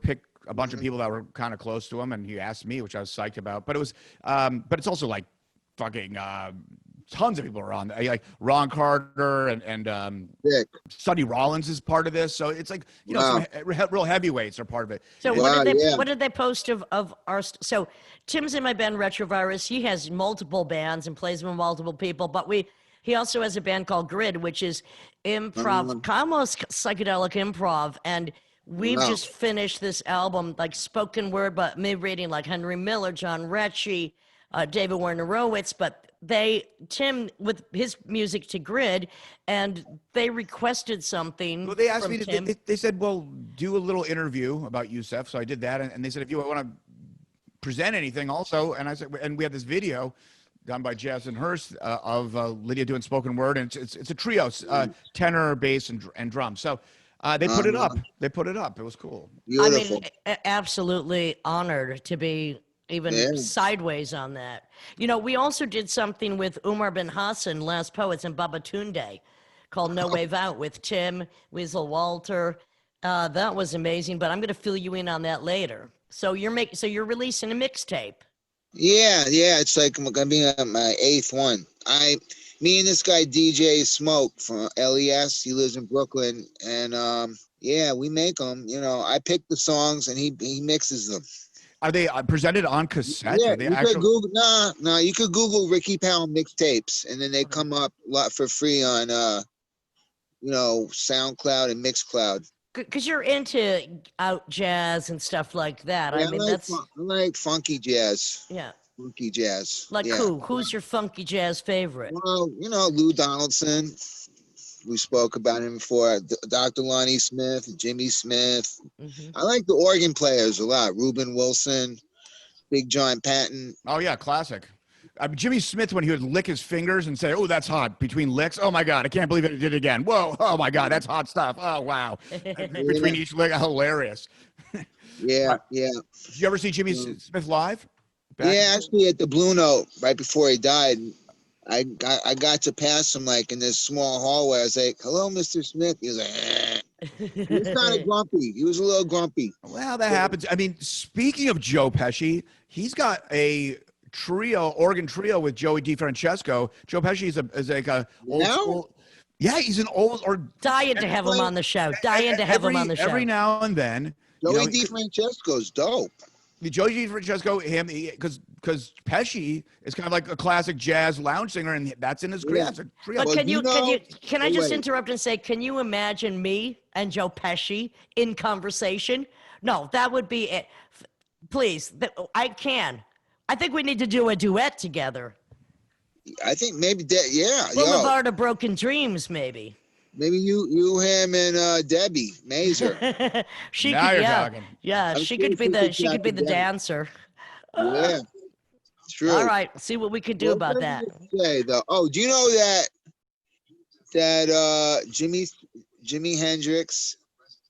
picked a bunch of people that were kind of close to him, and he asked me, which I was psyched about. But it was, but it's also like fucking tons of people are on, like Ron Carter and Sonny Rollins is part of this, so it's like some real heavyweights are part of it. So what did they post of our? So Tim's in my band Retrovirus. He has multiple bands and plays with multiple people, but he also has a band called Grid, which is improv, almost psychedelic improv, and we've just finished this album, like spoken word, but me reading like Henry Miller, John Recchi, David Warner-Rowitz, but Tim with his music to Grid, and they requested something. Well, they asked me Tim. they said, well, do a little interview about Yusuf. So I did that. And they said, if you want to present anything also. And I said, and we had this video done by Jazz and Hurst of Lydia doing spoken word. And it's a trio, tenor, bass, and drum. So They put it up. They put it up. It was cool. Beautiful. I mean, absolutely honored to be even sideways on that. You know, we also did something with Umar bin Hassan, Last Poets, and Baba Tunde called No Wave Out with Tim, Weasel Walter. That was amazing, but I'm going to fill you in on that later. So you're releasing a mixtape. Yeah. It's like gonna be my 8th one. Me and this guy DJ Smoke from LES. He lives in Brooklyn, and we make them. You know, I pick the songs and he mixes them. Are they presented on cassette? Yeah, Are they could Google. No. You could Google Ricky Powell mixtapes, and then they come up a lot for free on SoundCloud and Mixcloud. Because you're into out jazz and stuff like that. Yeah, I mean, I like funky jazz. Yeah. Funky jazz. Like who? Who's your funky jazz favorite? Well, Lou Donaldson. We spoke about him before. Dr. Lonnie Smith, Jimmy Smith. Mm-hmm. I like the organ players a lot. Reuben Wilson, Big John Patton. Oh, yeah, classic. Jimmy Smith, when he would lick his fingers and say, "Oh, that's hot," between licks. Oh, my God, I can't believe it did it again. Whoa, oh, my God, that's hot stuff. Oh, wow. Between each lick, hilarious. Yeah. Did you ever see Jimmy Smith live? Actually at the Blue Note, right before he died. I got to pass him like in this small hallway. I was like, "Hello, Mr. Smith." He was like, He was kind of grumpy. He was a little grumpy. Well, that happens. I mean, speaking of Joe Pesci, he's got a organ trio with Joey DiFrancesco. Joe Pesci is like a old school. Yeah, he's an old or dying to have him on the show. Him on the show every now and then. Joey DiFrancesco's dope. Joey DiFrancesco, because Pesci is kind of like a classic jazz lounge singer, and that's in his classic trio. But can I just interrupt and say, can you imagine me and Joe Pesci in conversation? No, that would be it. Please, I can. I think we need to do a duet together. I think maybe that. Yeah. Boulevard of Broken Dreams, maybe. Maybe you, him, and Debi Mazar. She could be the dancer. Yeah, true. All right, see what we could do about that. Say though, do you know that Jimi Hendrix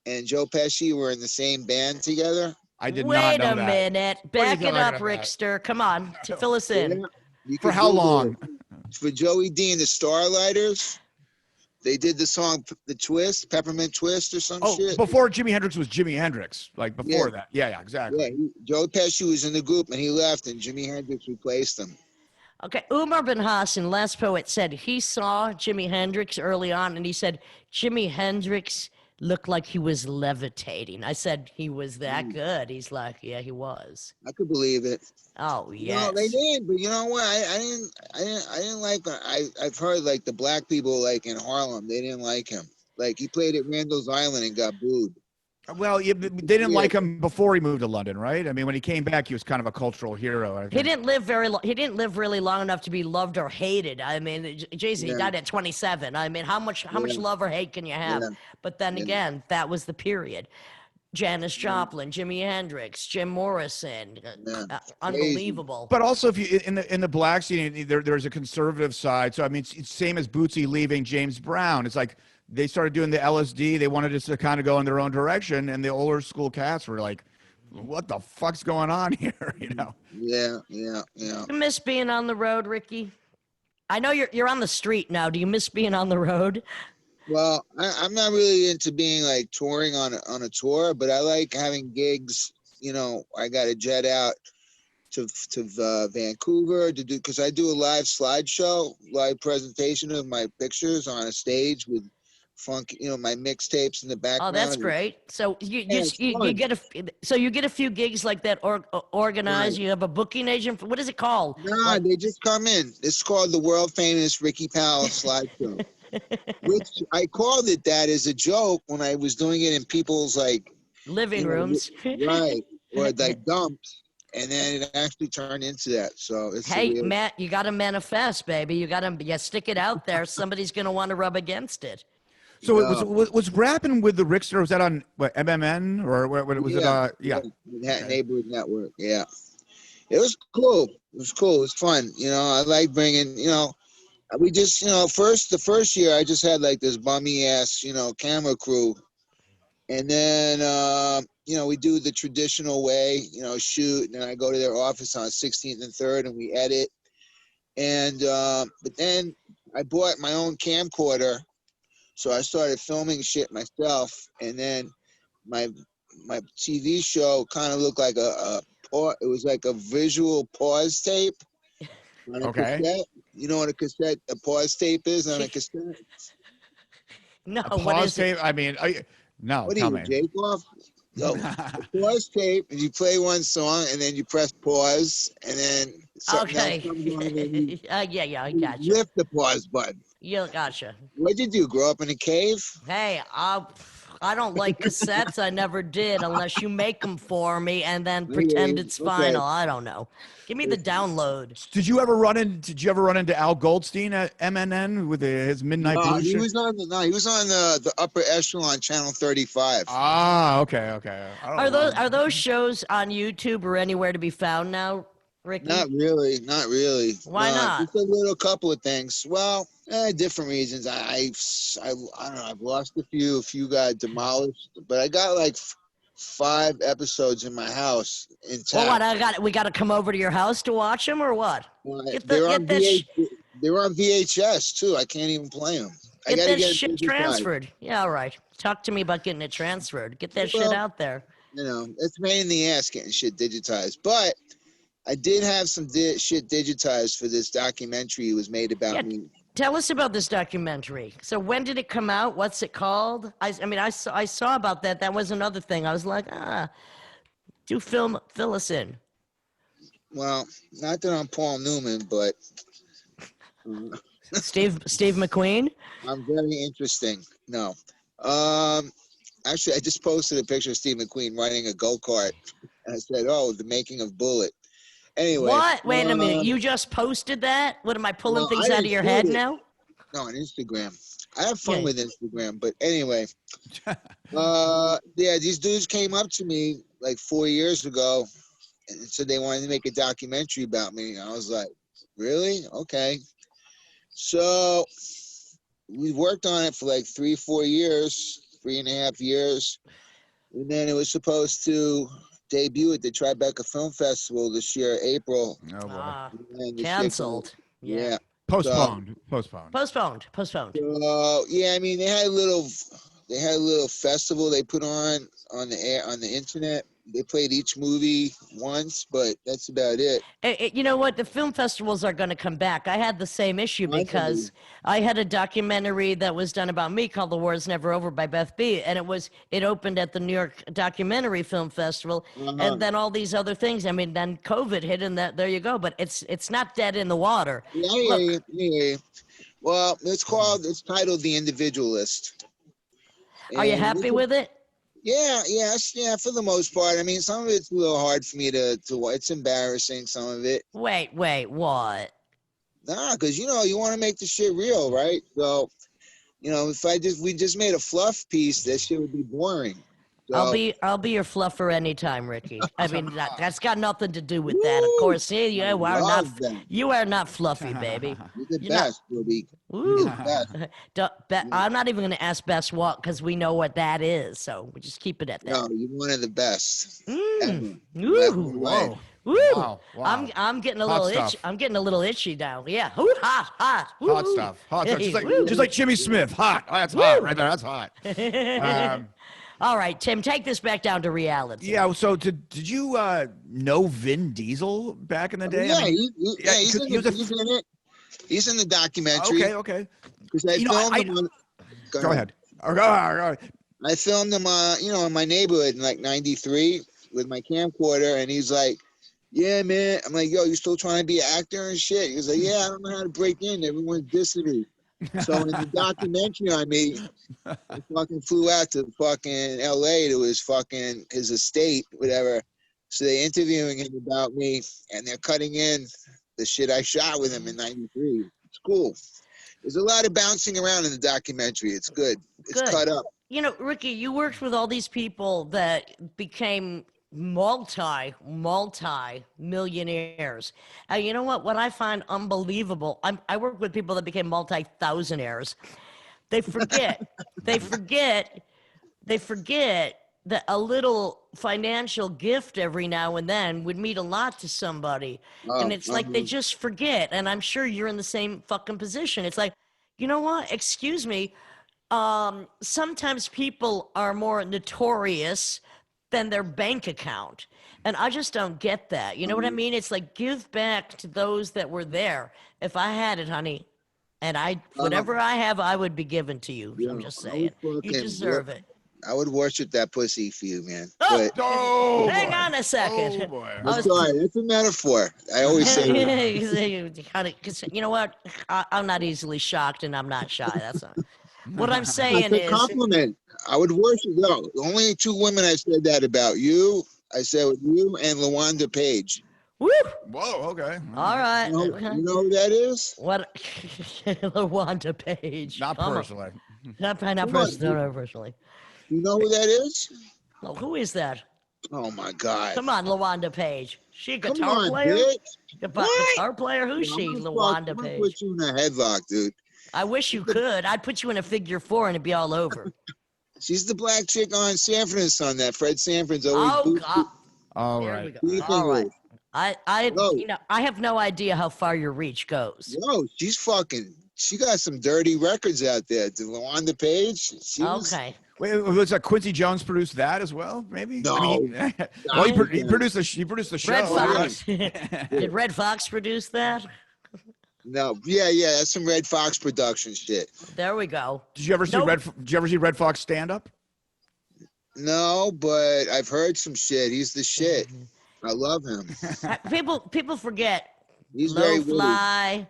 and Joe Pesci were in the same band together? I did not know that. Wait a minute, back it up, Rickster. Come on, fill us in. For how long? For Joey D and the Starlighters. They did the song, the Twist, Peppermint Twist or some shit. Before Jimi Hendrix was Jimi Hendrix. Like before that. Yeah, exactly. Yeah, Joe Pesci was in the group and he left and Jimi Hendrix replaced him. Okay, Umar bin Hassan, Last Poet, said he saw Jimi Hendrix early on and he said Jimi Hendrix looked like he was levitating. I said he was that good. He's like, yeah, he was. I could believe it. Oh, yes. No, they did, but you know what? I didn't like. I've heard like the black people like in Harlem, they didn't like him. Like he played at Randall's Island and got booed. Well, they didn't like him before he moved to London, right? I mean, when he came back, he was kind of a cultural hero. He didn't live He didn't live really long enough to be loved or hated. I mean, Jay-Z died at 27. I mean, how much love or hate can you have? Yeah. But then again, that was the period. Janis Joplin, Jimi Hendrix, Jim Morrison, unbelievable. But also, if you in the black scene, there's a conservative side. So I mean, it's same as Bootsy leaving James Brown. It's like they started doing the LSD. They wanted us to kind of go in their own direction, and the older school cats were like, "What the fuck's going on here?" You know? Yeah. You miss being on the road, Ricky? I know you're on the street now. Do you miss being on the road? Well, I'm not really into being like touring on a tour, but I like having gigs. You know, I got to jet out to Vancouver to do, because I do a live slideshow, live presentation of my pictures on a stage with funk, my mixtapes in the background. Oh, that's great. So you get a few gigs like that organized. Right. You have a booking agent. What is it called? No, they just come in. It's called the world famous Ricky Powell slideshow. Which I called it that as a joke when I was doing it in people's like living rooms, right, or like dumps, and then it actually turned into that. So it's Matt, you got to manifest, baby. You got to stick it out there. Somebody's gonna want to rub against it. So it was rapping with the Rickster. Was that on what, MMN or what was it? Neighborhood Network. Yeah, it was cool. It was fun. I like bringing. We just, the first year I just had like this bummy ass, camera crew And then, we do the traditional way, shoot, and then I go to their office on 16th and 3rd and we edit. And, but then I bought my own camcorder. So I started filming shit myself. And then my TV show kind of looked like it was like a visual pause tape on a cassette. You know what a pause tape is on a cassette? No, a pause tape? I mean, no, what tell me. Jake off? No, pause tape, and you play one song, and then you press pause, and then something else comes on, and you, yeah, I got you. Lift the pause button. Yeah, gotcha. What'd you do? Grow up in a cave? Hey, I don't like cassettes. I never did, unless you make them for me and then pretend it's final. I don't know. Give me the download. Did you ever run into Al Goldstein at MNN with his Midnight Blue? He was on the upper echelon channel 35. Ah, okay. Are those shows on YouTube or anywhere to be found now, Ricky? Not really. Why not? Just a little couple of things. Well, different reasons. I don't know. I've lost a few got demolished, but I got like 5 episodes in my house intact. Well, what? We got to come over to your house to watch them, or what? They're on VHS too. I can't even play them. Get that shit transferred. Yeah, all right. Talk to me about getting it transferred. Get that shit out there. It's a pain in the ass getting shit digitized, but I did have some shit digitized for this documentary it was made about me. Tell us about this documentary. So when did it come out? What's it called? I saw about that. That was another thing. I was like, fill us in. Well, not that I'm Paul Newman, but Steve McQueen. I'm very interesting. No, actually, I just posted a picture of Steve McQueen riding a go-kart, and I said, "Oh, the making of Bullet." Anyway. What? Wait a minute. You just posted that? What, am I pulling things out of your head now? No, on Instagram. I have fun with Instagram, but anyway. These dudes came up to me like 4 years ago and said they wanted to make a documentary about me. I was like, really? Okay. So we worked on it for like 3.5 years. And then it was supposed to debut at the Tribeca Film Festival this year, April. Oh boy. Canceled. Yeah. Postponed. So yeah, I mean they had a little festival they put on the internet. They played each movie once, but that's about it. You know what? The film festivals are going to come back. I had the same issue because I had a documentary that was done about me called "The War Is Never Over" by Beth B, and it opened at the New York Documentary Film Festival, and then all these other things. I mean, then COVID hit, and there you go. But it's not dead in the water. Yeah. Well, it's titled "The Individualist." Are you happy with it? Yeah, for the most part. I mean, some of it's a little hard for me to it's embarrassing, some of it. Wait, what? Nah, because, you want to make the shit real, right? So, if we just made a fluff piece, that shit would be boring. So, I'll be your fluffer anytime, Ricky. I mean, that's got nothing to do with that. Of course, you are not fluffy, baby. You're the best, Bobby. I'm not even going to ask best what because we know what that is. So we just keep it at that. No, you're one of the best. Whoa. Wow. I'm getting a little itchy. I'm getting a little itchy now. Yeah. Hot. Hot stuff. Just like Jimmy Smith. Hot. Oh, that's hot right there. That's hot. All right, Tim, take this back down to reality. Yeah, so did you know Vin Diesel back in the day? Yeah, he's in it. He's in the documentary. Okay. Because I filmed him. Go ahead. I filmed him, in my neighborhood in like '93 with my camcorder, and he's like, "Yeah, man." I'm like, "Yo, you still trying to be an actor and shit?" He was like, "Yeah, I don't know how to break in. Everyone's dissing me." So in the documentary I made, I fucking flew out to fucking LA to his estate, whatever. So they interviewing him about me, and they're cutting in the shit I shot with him in '93. It's cool. There's a lot of bouncing around in the documentary. It's good. It's cut up. Ricky, you worked with all these people that became multi-millionaires. You know what I find unbelievable, I work with people that became multi-thousandaires. They forget they forget that a little financial gift every now and then would mean a lot to somebody. And it's like they just forget. And I'm sure you're in the same fucking position. It's like, you know what? Excuse me. Sometimes people are more notorious than their bank account. And I just don't get that. You know what I mean? It's like, give back to those that were there. If I had it, honey, and whatever I have, I would be given to you. I'm just saying. You deserve it. I would worship that pussy for you, man. Oh, Oh, hang boy. on a second. Oh, boy. I'm sorry, that's a metaphor. I always say that. You know what? I'm not easily shocked, and I'm not shy. That's not. What I'm saying It's a is, compliment. I would worship. No, only 2 women I said that about. You, I said with you and LaWanda Page. woo. Whoa, okay. All right. You know who that is? What? LaWanda Page. Not personally. Not personally. You know who that is? Oh, who is that? Oh my God! Come on, LaWanda Page. She a Come guitar on, player? bitch. Guitar player? Who's she? LaWanda Page. Put you in a headlock, dude. I wish you could. I'd put you in a figure 4 and it'd be all over. She's the black chick on Sanford and Son that Fred Sanford's always. Oh God. All There right. we go. All right. I have no idea how far your reach goes. Yo, she got some dirty records out there. The LaWanda Page. Okay. Wait, was that Quincy Jones produced that as well? Maybe. No. I mean, well, he produced the show. Red Fox. Did Red Fox produce that? No, yeah, that's some Red Fox production shit. There we go. Did you ever see Red Fox stand up? No, but I've heard some shit. He's the shit. I love him. People forget. He's Low very witty. Fly,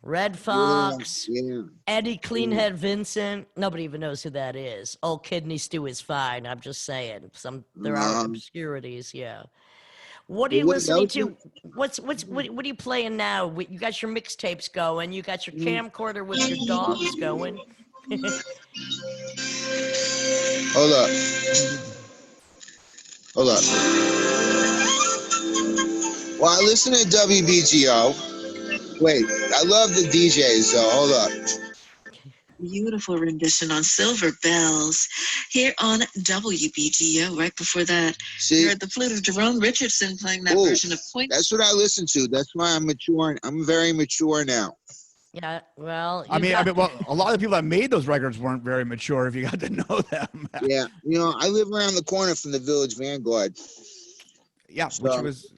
Red Fox, Yeah. Eddie Cleanhead Vincent. Nobody even knows who that is. Old Kidney Stew is fine. I'm just saying. There are obscurities. Yeah. What are you listening to? What are you playing now? You got your mixtapes going. You got your camcorder with your dogs going. Hold up. Well, I listen to WBGO. Wait, I love the DJs though. Hold up. Beautiful rendition on Silver Bells here on WBGO. Right before that, you heard the flute of Jerome Richardson playing that version of Point. That's what I listen to. That's why I'm mature. I'm very mature now. Yeah, well, I mean, well, a lot of the people that made those records weren't very mature. If you got to know them. Yeah, I live around the corner from the Village Vanguard. Yeah, So, which was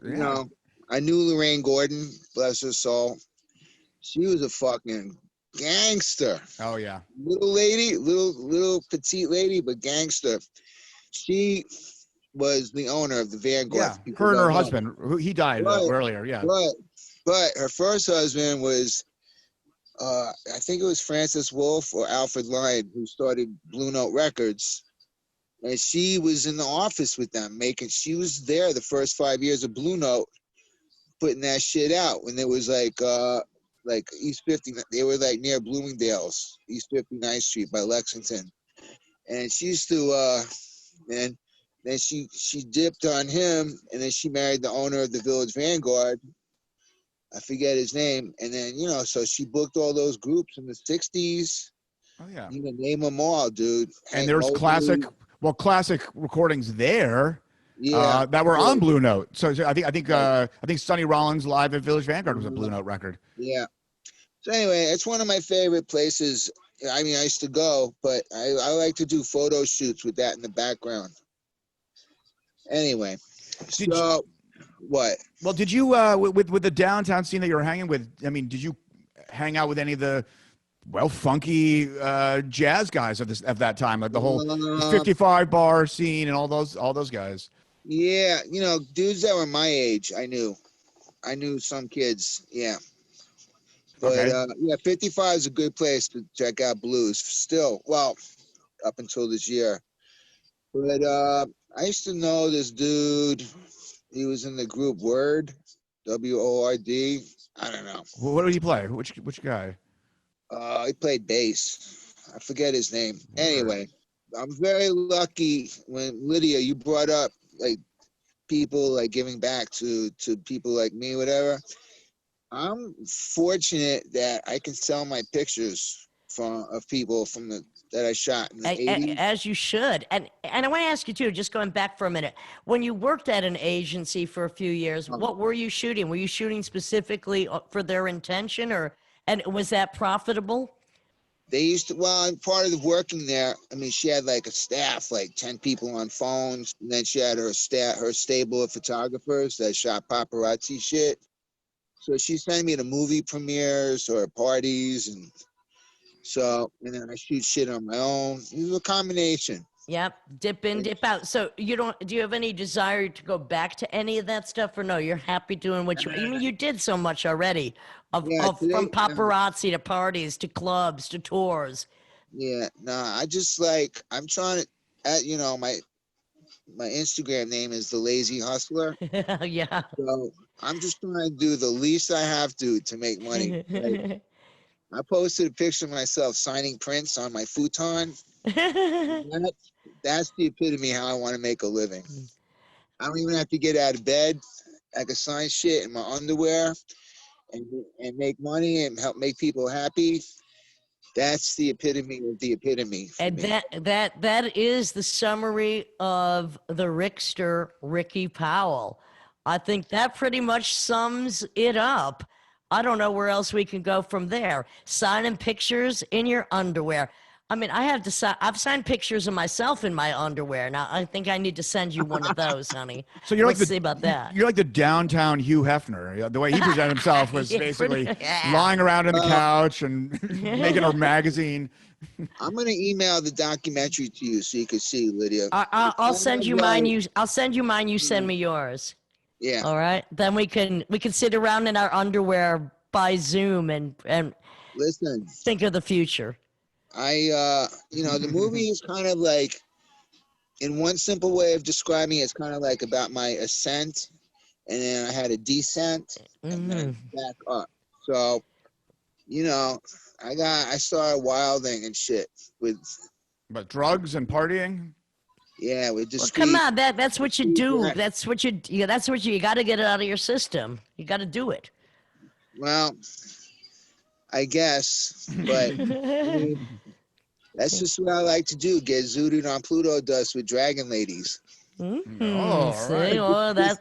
I knew Lorraine Gordon, bless her soul. She was a fucking gangster. Oh yeah. Little lady, little petite lady, but gangster. She was the owner of the Vanguard. Yeah, her and her husband, he died earlier. Yeah. But her first husband was, I think it was Francis Wolff or Alfred Lyon, who started Blue Note Records. And she was in the office with them she was there the first 5 years of Blue Note, putting that shit out when there was like East 50, they were like near Bloomingdale's, East 59th Street by Lexington. And she used to, and then she dipped on him, and then she married the owner of the Village Vanguard. I forget his name. And then, so she booked all those groups in the 60s. Oh yeah. You can name them all, dude. And there's classic recordings there. Yeah, that were on Blue Note. So I think Sonny Rollins Live at Village Vanguard was a Blue Note record. Yeah. So anyway, it's one of my favorite places. I mean, I used to go, but I like to do photo shoots with that in the background. Anyway, what? Well, did you with the downtown scene that you were hanging with? I mean, did you hang out with any of the funky jazz guys of that time, like the whole 55 bar scene and all those guys? Yeah, dudes that were my age, I knew some kids. Yeah. But okay. 55 is a good place to check out blues still. Well, up until this year. But I used to know this dude. He was in the group Word, WORD. I don't know. What did he play? Which guy? He played bass. I forget his name. Anyway, I'm very lucky when Lydia, you brought up like people like giving back to people like me, whatever. I'm fortunate that I can sell my pictures of people from the that I shot in the 80s. As you should. And I want to ask you too, just going back for a minute, when you worked at an agency for a few years, what were you shooting? Were you shooting specifically for their intention, and was that profitable? They used to, well, part of the working there, I mean, she had like a staff, like 10 people on phones, and then she had her stable of photographers that shot paparazzi shit. So she sent me to movie premieres or parties, and then I shoot shit on my own. It was a combination. Yep, dip in, dip out. So do you have any desire to go back to any of that stuff, or no? You're happy doing what you? I mean, you did so much already, from paparazzi to parties to clubs to tours. Yeah, I just like, I'm trying to, my Instagram name is The Lazy Hustler. Yeah. So I'm just trying to do the least I have to make money. Like, I posted a picture of myself signing prints on my futon. That's the epitome how I want to make a living. I don't even have to get out of bed. I can sign shit in my underwear and make money and help make people happy. That's the epitome of the epitome. And that is the summary of the Rickster, Ricky Powell. I think that pretty much sums it up. I don't know where else we can go from there. Signing pictures in your underwear. I mean, I've signed pictures of myself in my underwear. Now, I think I need to send you one of those, honey. So you're Let's see about that. You're like the downtown Hugh Hefner. The way he presented himself was basically lying around on the couch and making a magazine. I'm gonna email the documentary to you so you can see, Lydia. I'll send you mine. I'll send you mine. You send me yours. Yeah. All right. Then we can sit around in our underwear by Zoom and listen. Think of the future. The movie is kind of like, in one simple way of describing it, it's kind of like about my ascent, and then I had a descent, and then back up. So, I started wilding and shit with. But drugs and partying. Yeah, with just. Well, come on, that's what you do. That's what you got to get it out of your system. You got to do it. Well, I guess, but that's just what I like to do. Get zooted on Pluto dust with dragon ladies. That.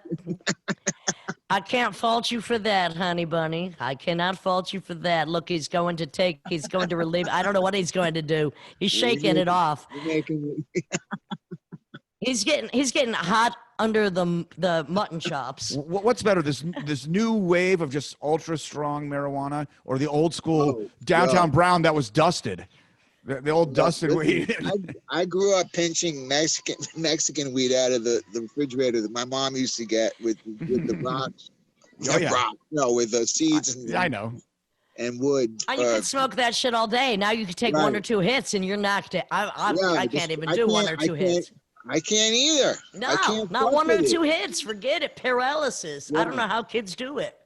I can't fault you for that, honey bunny. I cannot fault you for that. Look, he's going to relieve. I don't know what he's going to do. He's shaking it off. He's getting hot under the mutton chops. What's better, this new wave of just ultra strong marijuana, or the old school downtown brown that was dusted? The old dusted weed. I grew up pinching Mexican weed out of the refrigerator that my mom used to get with the rocks. With the seeds. I know. And wood. And you can smoke that shit all day. Now you can take one or two hits and you're knocked out. I can't even do one or two hits. I can't either. No, not one or two hits. Forget it. Paralysis. Yeah. I don't know how kids do it.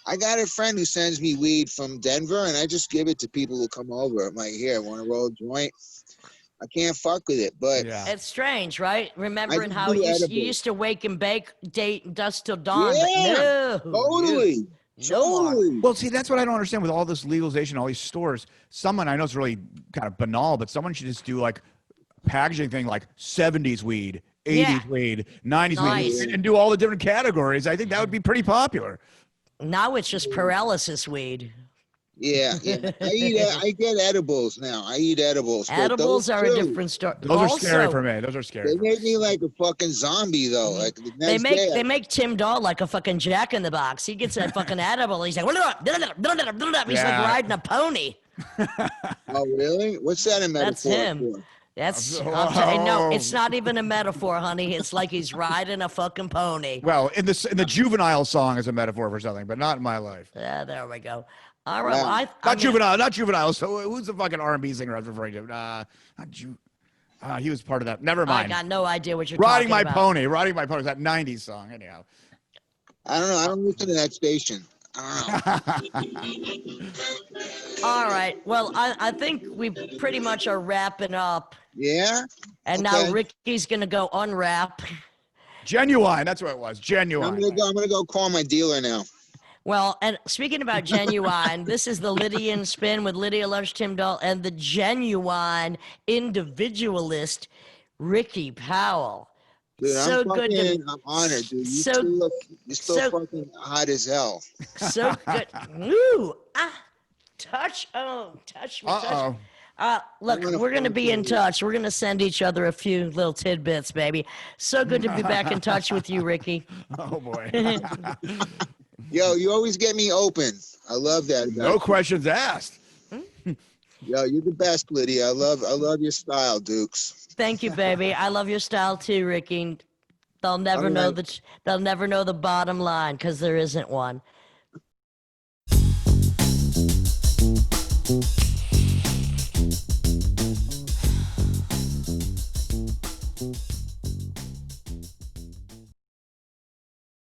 I got a friend who sends me weed from Denver, and I just give it to people who come over. I'm like, here, want to roll a joint? I can't fuck with it, but it's strange, right? Remembering how you used to wake and bake, date, and dust till dawn. Yeah, but no, totally. Totally. Well, see, that's what I don't understand with all this legalization, all these stores. Someone, I know it's really kind of banal, but someone should just do like packaging thing, like 70s weed, 80s weed, 90s weed, and do all the different categories. I think that would be pretty popular. Now it's just paralysis weed. Yeah. I get edibles now. I eat edibles. Edibles are a different story. Those are scary for me. Those are scary. They make me like a fucking zombie, though. Like they make Tim Dahl like a fucking Jack in the Box. He gets that fucking edible. He's like, he's like riding a pony. Oh, really? What's that a metaphor? That's him. For? No, it's not even a metaphor, honey. It's like he's riding a fucking pony. Well, in the Juvenile song is a metaphor for something, but not in my life. Yeah, there we go. All right, not Juvenile. So who's the fucking R&B singer I was referring to? He was part of that. Never mind. I got no idea what you're Riding talking My about. Pony. Riding My Pony is that 90s song, anyhow. I don't know. I don't listen to that station. I don't know. All right. Well, I think we pretty much are wrapping up. Yeah. And now Ricky's gonna go unwrap. Genuine. That's what it was. Genuine. I'm gonna go call my dealer now. Well, and speaking about genuine, this is the Lydian spin with Lydia Lush, Tim Dahl, and the genuine individualist, Ricky Powell. Dude, So I'm good to I'm honored, dude. so You're still fucking hot as hell. so good. Ooh, touch me. Uh-oh. Look, we're going to be in touch. We're going to send each other a few little tidbits, baby. So good to be back in touch with you, Ricky. Oh, boy. Yo, you always get me open. I love that. No questions asked. Yo, you're the best, Lydia. I love your style, Dukes. Thank you, baby. I love your style too, Ricky. They'll never know the bottom line because there isn't one.